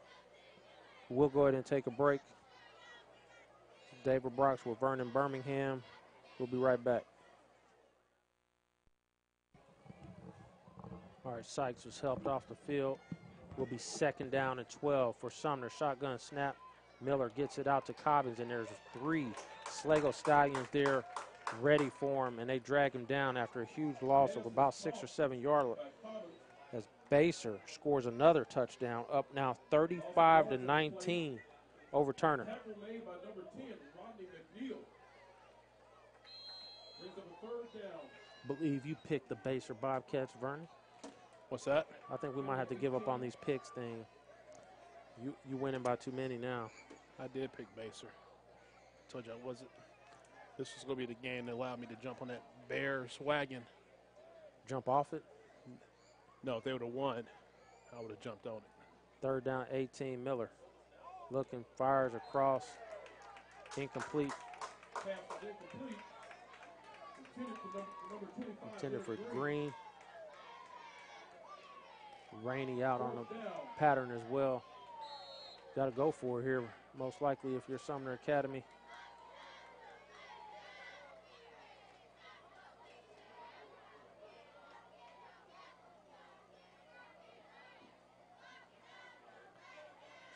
We'll go ahead and take a break. David Brox with Vernon Birmingham. We'll be right back. All right, Sykes was helped off the field. Will be 2nd down and 12 for Sumner. Shotgun snap. Miller gets it out to Cobbins, and there's 3 Schlagle Stallions there ready for him, and they drag him down after a huge loss of about 6 or 7 yards. As Baser scores another touchdown, up now 35-19 over Turner. Tackle made by number 10, Rodney McNeil. Brings up a 3rd down. Believe you picked the Baser Bobcats, Vernon. What's that? I think we might have to give up on these picks thing. You winning by too many now. I did pick Baser. Told you I wasn't. This was going to be the game that allowed me to jump on that Bears wagon. Jump off it. No, if they would have won, I would have jumped on it. 3rd down, 18, Miller. Looking, fires across. Incomplete. Pass is incomplete. Intended for number 25. Intended for Green. Rainey out on the pattern as well. Got to go for it here, most likely, if you're Sumner Academy.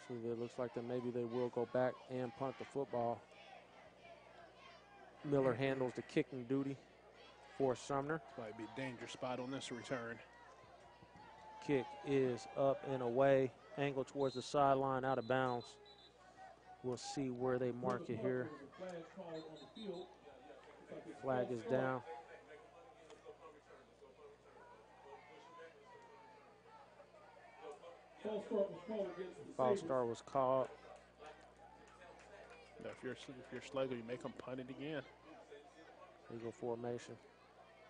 So it looks like that maybe they will go back and punt the football. Miller handles the kicking duty for Sumner. Might be a danger spot on this return. Kick is up and away, angle towards the sideline, out of bounds. We'll see where they mark it here. Flag is down. False start was called. Now, if you're Schlagle, you make them punt it again. Legal formation.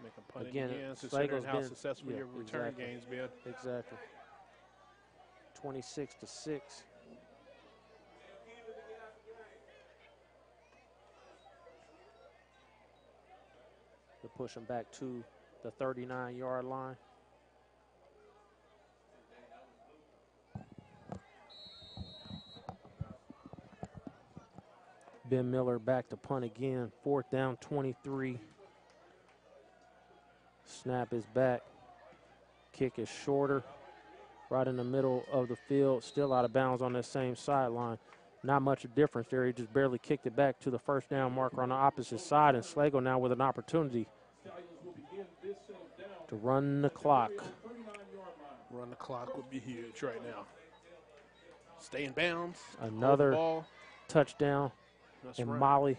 Make them punt Again, it again, considering how been, successful your return game's been. Exactly. 26-6. They're pushing back to the 39-yard line. Ben Miller back to punt again. 4th down, 23. Snap is back. Kick is shorter. Right in the middle of the field. Still out of bounds on that same sideline. Not much of difference there. He just barely kicked it back to the 1st down marker on the opposite side. And Schlagle now with an opportunity to run the clock. Run the clock would be huge right now. Stay in bounds. Another touchdown. That's and right. Molly.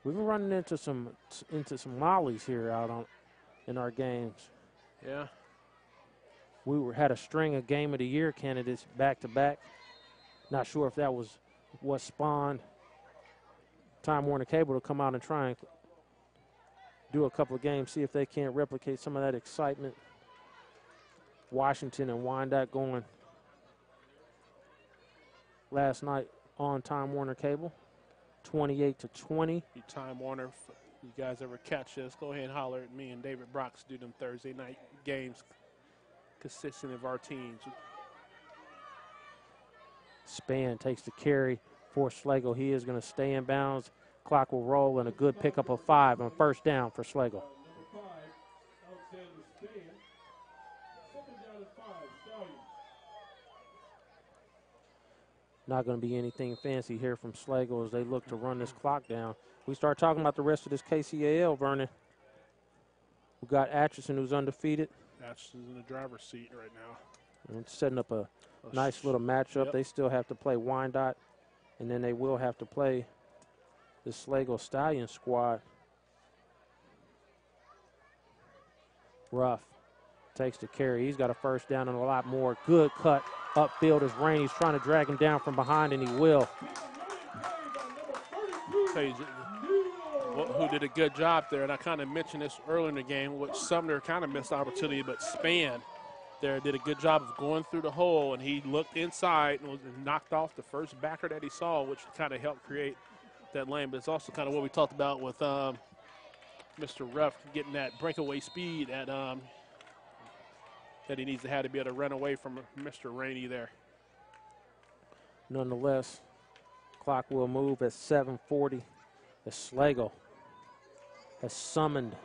We've been running into some mollies here out in our games. Yeah. We had a string of Game of the Year candidates back to back. Not sure if that was what spawned Time Warner Cable to come out and try and do a couple of games, see if they can't replicate some of that excitement. Washington and Wyandotte going last night on Time Warner Cable, 28-20. You Time Warner, you guys ever catch this, go ahead and holler at me and David Brox do them Thursday night games consistent of our teams. Span takes the carry, for Schlagle. He is going to stay in bounds. Clock will roll, and a good pickup of 5 on first down for Schlagle. Number 5, Alexander Span. Second down and 5, Stallions. Not going to be anything fancy here from Schlagle as they look to run this clock down. We start talking about the rest of this KCAL, Vernon. We got Atchison, who's undefeated. Atchison's in the driver's seat right now. And setting up a nice little matchup. Yep. They still have to play Wyandotte, and then they will have to play the Schlagle Stallion squad. Ruff takes the carry. He's got a first down and a lot more. Good cut upfield as Rainey's trying to drag him down from behind, and he will. Who did a good job there, and I kind of mentioned this earlier in the game, which Sumner kind of missed the opportunity, but Span there did a good job of going through the hole, and he looked inside and was knocked off the first backer that he saw, which kind of helped create that lane. But it's also kind of what we talked about with Mr. Ruff getting that breakaway speed that he needs to have to be able to run away from Mr. Rainey there. Nonetheless, clock will move at 7:40 as Schlagle has summoned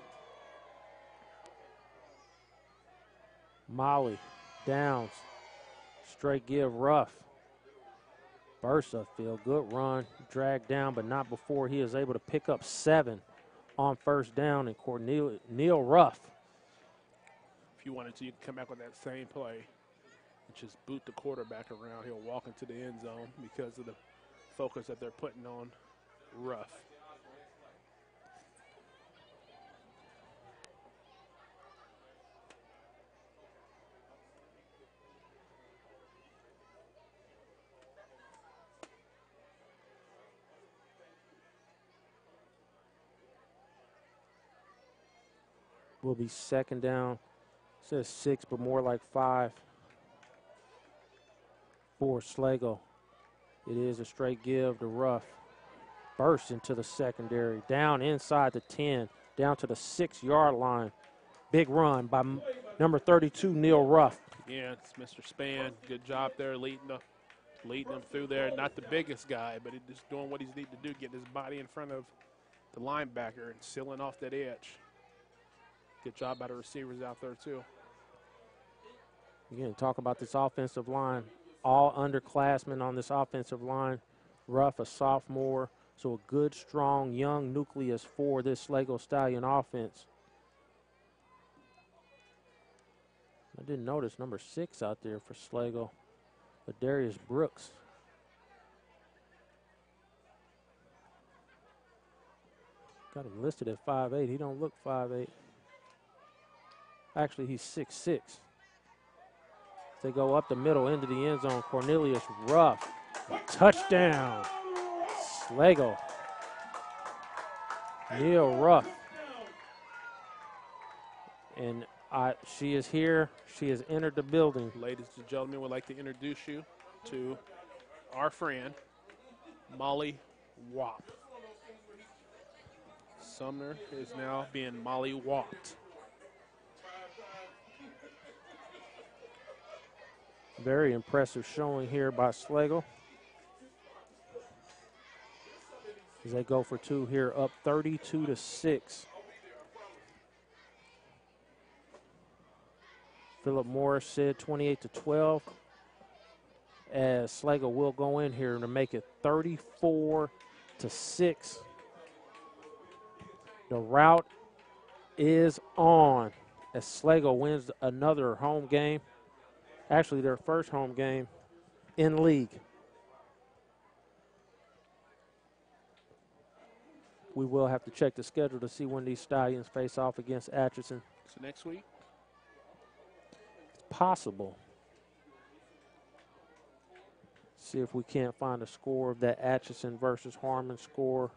Molly. Downs. Straight give Ruff. Burst upfield. Good run. Dragged down, but not before he is able to pick up 7 on first down. And Neil Ruff. If you wanted to, you could come back with that same play and just boot the quarterback around. He'll walk into the end zone because of the focus that they're putting on Ruff. Will be second down. It says 6, but more like 5 for Schlagle. It is a straight give to Ruff. Burst into the secondary. Down inside the 10. Down to the 6-yard line. Big run by number 32, Neil Ruff. Yeah, it's Mr. Span. Good job there leading them through there. Not the biggest guy, but he's just doing what he's needing to do, getting his body in front of the linebacker and sealing off that edge. Good job by the receivers out there, too. Again, talk about this offensive line. All underclassmen on this offensive line. Ruff, a sophomore, so a good, strong, young nucleus for this Schlagle Stallion offense. I didn't notice number 6 out there for Schlagle, but Darius Brooks. Got him listed at 5'8". He don't look 5'8". Actually, he's 6'6". They go up the middle into the end zone. Cornelius Ruff. Touchdown. Schlagle. Neil Ruff. And she is here. She has entered the building. Ladies and gentlemen, we'd like to introduce you to our friend, Molly Wop. Sumner is now being Molly Whopped. Very impressive showing here by Schlagle. As they go for 2 here, up 32-6. Philip Morris said 28-12. As Schlagle will go in here to make it 34-6. The route is on as Schlagle wins another home game. Actually, their first home game in league. We will have to check the schedule to see when these Stallions face off against Atchison. So next week? It's possible. See if we can't find a score of that Atchison versus Harmon score.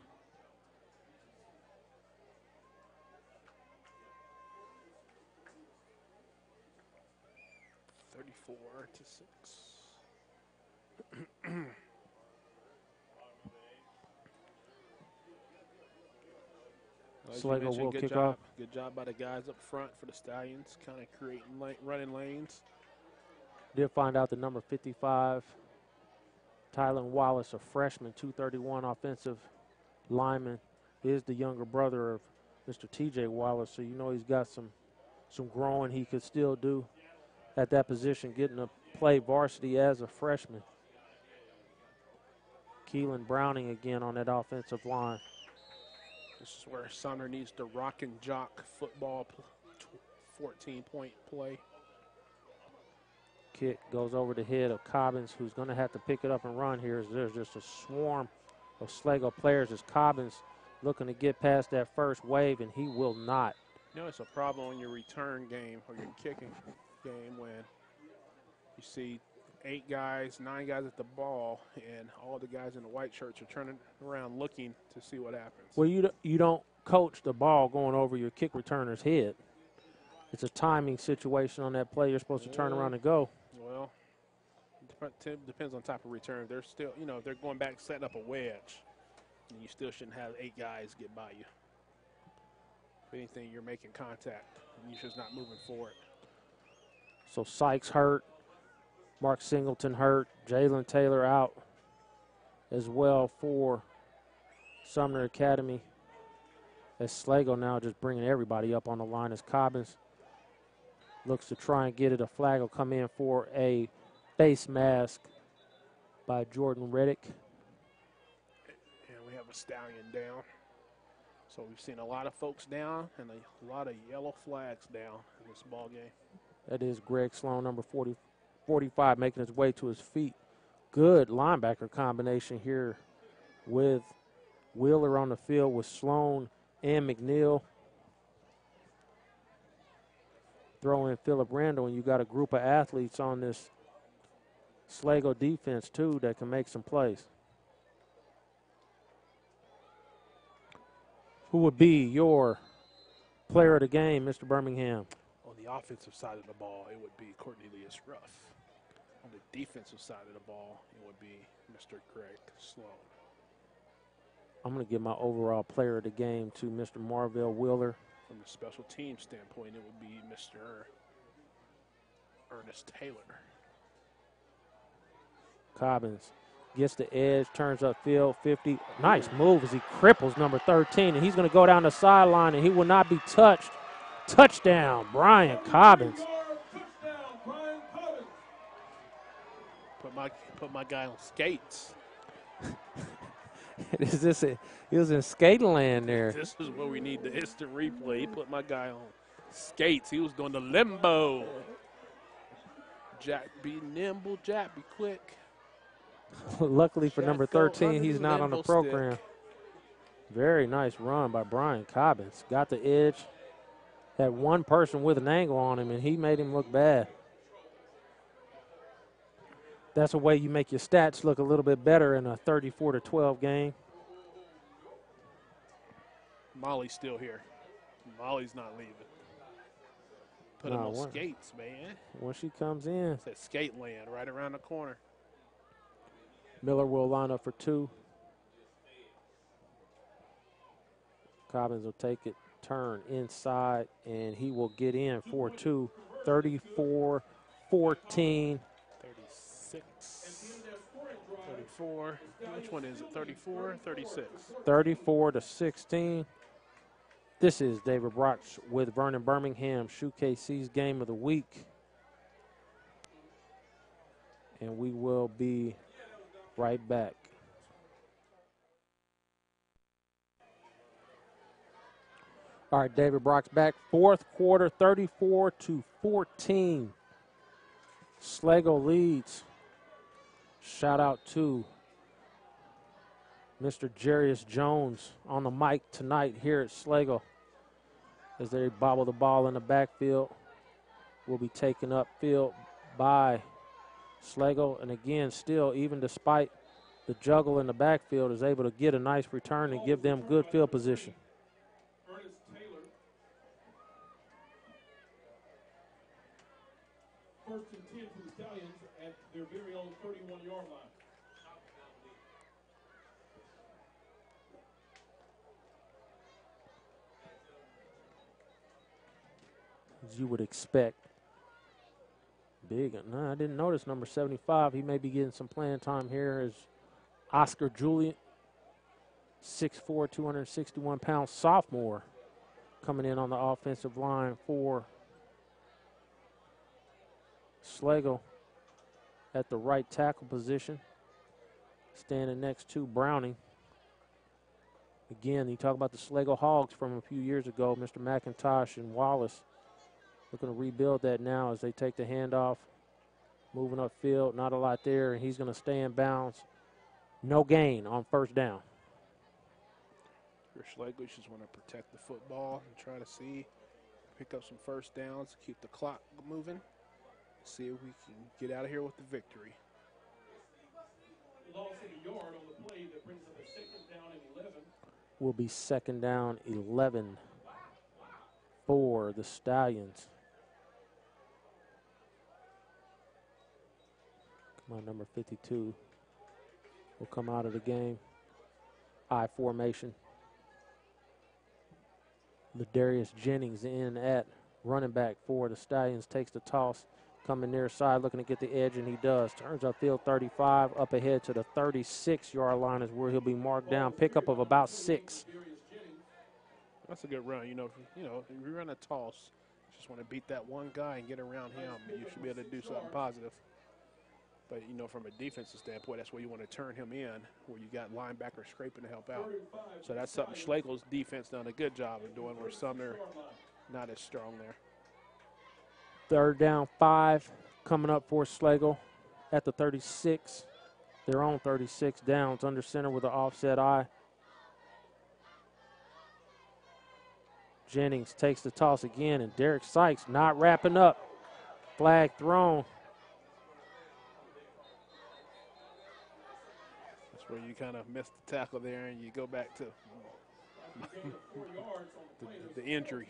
Schlagle will kick off. Good job by the guys up front for the Stallions, kind of creating running lanes. Did find out the number 55 Tylen Wallace, a freshman, 231 offensive lineman, is the younger brother of Mr. T.J. Wallace, so you know he's got some growing he could still do at that position, getting to play varsity as a freshman. Keelan Browning again on that offensive line. This is where Sumner needs to rock and jock football 14-point play. Kick goes over the head of Cobbins, who's going to have to pick it up and run here. There's just a swarm of Schlagle players as Cobbins looking to get past that first wave, and he will not. You know, it's a problem in your return game or your kicking game when you see 8 guys, 9 guys at the ball, and all the guys in the white shirts are turning around looking to see what happens. Well, you don't coach the ball going over your kick returner's head. It's a timing situation on that play. You're supposed to turn around and go. Well, it depends on type of return. They're still, you know, if they're going back setting up a wedge, and you still shouldn't have 8 guys get by you. If anything, you're making contact, and you're just not moving forward. So Sykes hurt, Mark Singleton hurt, Jalen Taylor out as well for Sumner Academy. As Schlagle now just bringing everybody up on the line as Cobbins looks to try and get it. A flag will come in for a face mask by Jordan Reddick. And we have a stallion down. So we've seen a lot of folks down and a lot of yellow flags down in this ball game. That is Greg Sloan, number 45, making his way to his feet. Good linebacker combination here with Wheeler on the field with Sloan and McNeil. Throw in Philip Randall, and you got a group of athletes on this Schlagle defense, too, that can make some plays. Who would be your player of the game, Mr. Birmingham? On the offensive side of the ball, it would be Cornelius Ruff. On the defensive side of the ball, it would be Mr. Greg Sloan. I'm going to give my overall player of the game to Mr. Marvell Wheeler. From the special team standpoint, it would be Mr. Ernest Taylor. Cobbins gets the edge, turns upfield, 50. Nice move as he cripples number 13, and he's going to go down the sideline, and he will not be touched. Touchdown, Brian Cobbins. Put my guy on skates. He was in skating land there. This is what we need, the instant replay. He put my guy on skates. He was doing the limbo. Jack, be nimble. Jack, be quick. Luckily for Jack number don't 13, run he's his not on the limbo program. stick. Very nice run by Brian Cobbins. Got the edge. Had one person with an angle on him, and he made him look bad. That's a way you make your stats look a little bit better in a 34-12 game. Molly's still here. Molly's not leaving. Put him on skates, man. When she comes in. It's at skate land right around the corner. Miller will line up for 2. Cobbins will take it, turn inside, and he will get in for 2. 34-14. 36. 34. Which one is it? 34 or 36? 34-16. This is David Brock with Vernon Birmingham, SHUKC's game of the week. And we will be right back. All right, David Brock's back. Fourth quarter, 34-14. Schlagle leads. Shout out to Mr. Jarius Jones on the mic tonight here at Schlagle as they bobble the ball in the backfield. Will be taken upfield by Schlagle. And again, still, even despite the juggle in the backfield, is able to get a nice return and give them good field position. Ernest Taylor. First and 10 for the Stallions at their very own 31-yard line. As you would expect, Big. No, I didn't notice number 75. He may be getting some playing time here as Oscar Julian, 6'4", 261-pound sophomore, coming in on the offensive line for Schlagle at the right tackle position, standing next to Browning. Again, you talk about the Schlagle Hogs from a few years ago, Mr. McIntosh and Wallace. Looking to rebuild that now as they take the handoff, moving upfield, not a lot there, and he's going to stay in bounds. No gain on first down. For Schlagle, just want to protect the football and try to pick up some first downs, keep the clock moving, see if we can get out of here with the victory. Loss of a yard on the play that brings up a second down and 11. Will be second down 11 for the Stallions. Come on, number 52 will come out of the game. I formation. Ladarius Jennings in at running back for the Stallions, takes the toss, coming near side, looking to get the edge, and he does. Turns upfield 35, up ahead to the 36-yard line is where he'll be marked down. Pickup of about 6. That's a good run. You know, if you run a toss, you just want to beat that one guy and get around him, and you should be able to do something positive. But, you know, from a defensive standpoint, that's where you want to turn him in, where you got linebackers scraping to help out. So that's something Schlagle's defense done a good job of doing, where Sumner not as strong there. Third down 5 coming up for Schlagle at the 36. Their own 36, downs under center with an offset I. Jennings takes the toss again, and Derek Sykes not wrapping up. Flag thrown. That's where you kind of miss the tackle there, and you go back to the injury.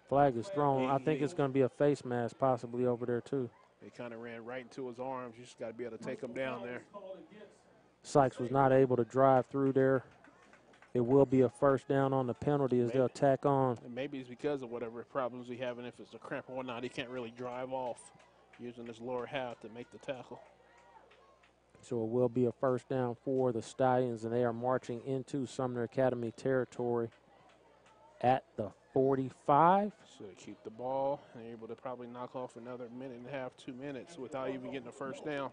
Flag is thrown. I think it's going to be a face mask possibly over there too. They kind of ran right into his arms. You just got to be able to take him down there. Sykes was not able to drive through there. It will be a first down on the penalty as they'll tack on. And maybe it's because of whatever problems he having. If it's a cramp or whatnot, he can't really drive off using his lower half to make the tackle. So it will be a first down for the Stallions, and they are marching into Sumner Academy territory at the 45. So they keep the ball and they're able to probably knock off another minute and a half, 2 minutes without even getting a first down.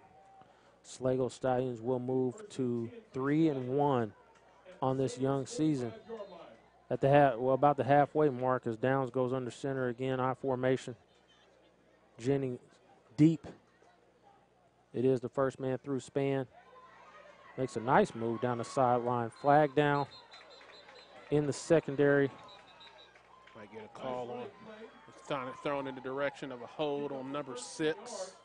Schlagle Stallions will move to 3-1 on this young season. At the about the halfway mark as Downs goes under center again, I formation. Jennings deep. It is the first man through span. Makes a nice move down the sideline. Flag down in the secondary. Might get a call on. It's kind of thrown in the direction of a hold on number 6.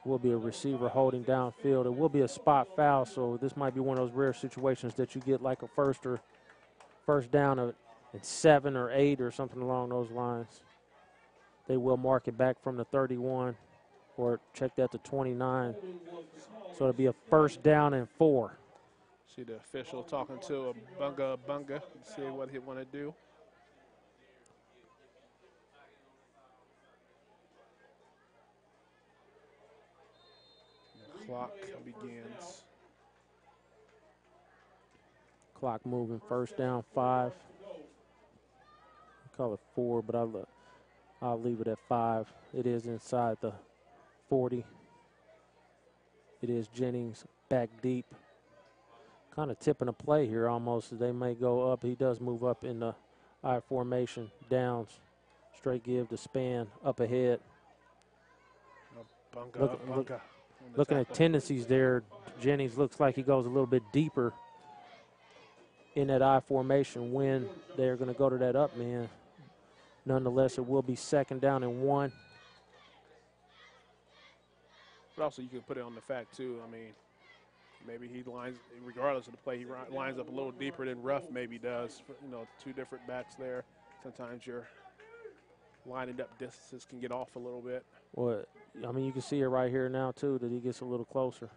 Will be a receiver holding downfield. It will be a spot foul, so this might be one of those rare situations that you get like a first down at 7 or 8 or something along those lines. They will mark it back from the 31 or check that to 29. So it'll be a first down and 4. See the official talking to a bunga, see what he want to do. Clock begins. Clock moving, first down 5. Call it 4, but I'll leave it at 5. It is inside the 40. It is Jennings back deep. Kind of tipping a play here almost. They may go up. He does move up in the I formation. Downs, straight give to span, up ahead. Looking at tendencies there, Jennings looks like he goes a little bit deeper in that I formation when they're going to go to that up man. Nonetheless, it will be second down and 1. But also you can put it on the fact, too, I mean, maybe he lines, regardless of the play, he lines up a little deeper than Ruff maybe does. You know, 2 different backs there. Sometimes your lining up distances can get off a little bit. Well, I mean, you can see it right here now, too, that he gets a little closer.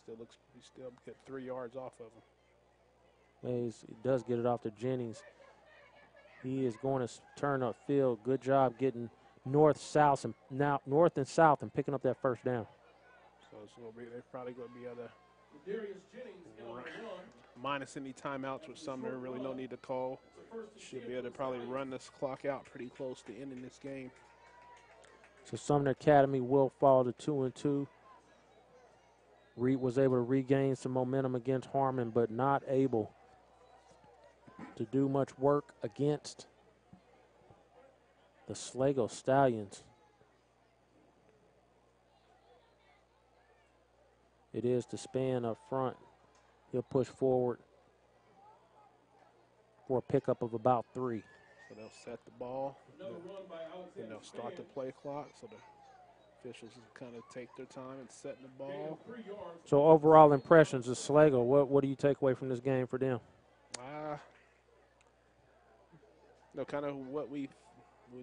He still get 3 yards off of him. He does get it off to Jennings. He is going to turn upfield. Good job getting north, south, and now north and south, and picking up that first down. So it's gonna be, they're probably going to be able to Darius Jennings in on the run. minus any timeouts with Sumner. Really no need to call. Should be able to probably run this clock out pretty close to ending this game. So Sumner Academy will fall to 2-2. Reed was able to regain some momentum against Harmon, but not able to do much work against the Schlagle Stallions. It is the span up front. He'll push forward for a pickup of about 3. So they'll set the ball. And they'll start the play clock. So the officials will kind of take their time in setting the ball. So overall impressions of Schlagle, what do you take away from this game for them? Kind of what we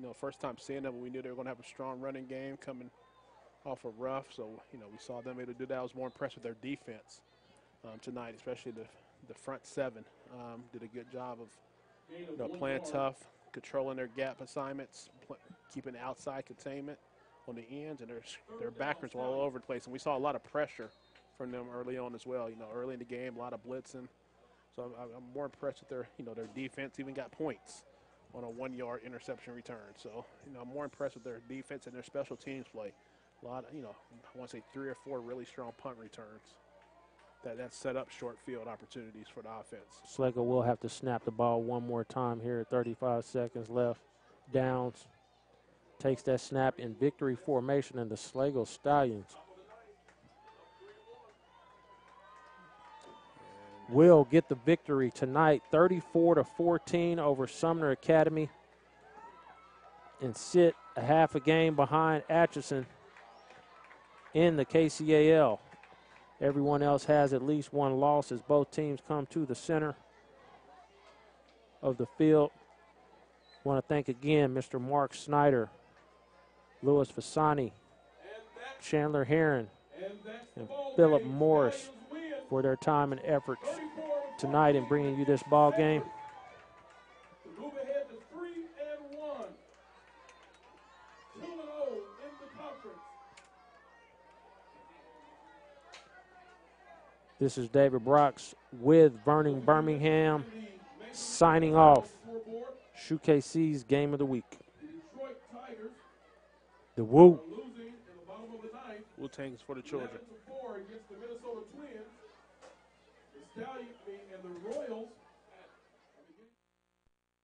know, first time seeing them, we knew they were going to have a strong running game coming off of rough. So, we saw them able to do that. I was more impressed with their defense tonight, especially the front seven. Did a good job of playing tough, controlling their gap assignments, keeping outside containment on the ends, and their backers were all over the place. And we saw a lot of pressure from them early on as well. Early in the game, a lot of blitzing. So I'm more impressed with their defense. Even got points on a 1-yard interception return. So, I'm more impressed with their defense and their special teams play. A lot of, I want to say 3 or 4 really strong punt returns that set up short field opportunities for the offense. Schlagle will have to snap the ball one more time here. 35 seconds left. Downs takes that snap in victory formation, and the Schlagle Stallions will get the victory tonight, 34-14 over Sumner Academy, and sit a half a game behind Atchison in the KCAL. Everyone else has at least one loss as both teams come to the center of the field. I want to thank again Mr. Mark Snyder, Louis Fasani, Chandler Heron, and Philip Morris for their time and efforts tonight in bringing you this ball game. To move ahead to 3-1, 2-0 in the conference. This is David Brox with Vernon Birmingham signing off SHUKC's Game of the Week. The Detroit Tigers The Woo. losing in the bottom of the ninth. Wu-Tang's for the children. 11-4 against the Minnesota Twins. The Stallions and the Royals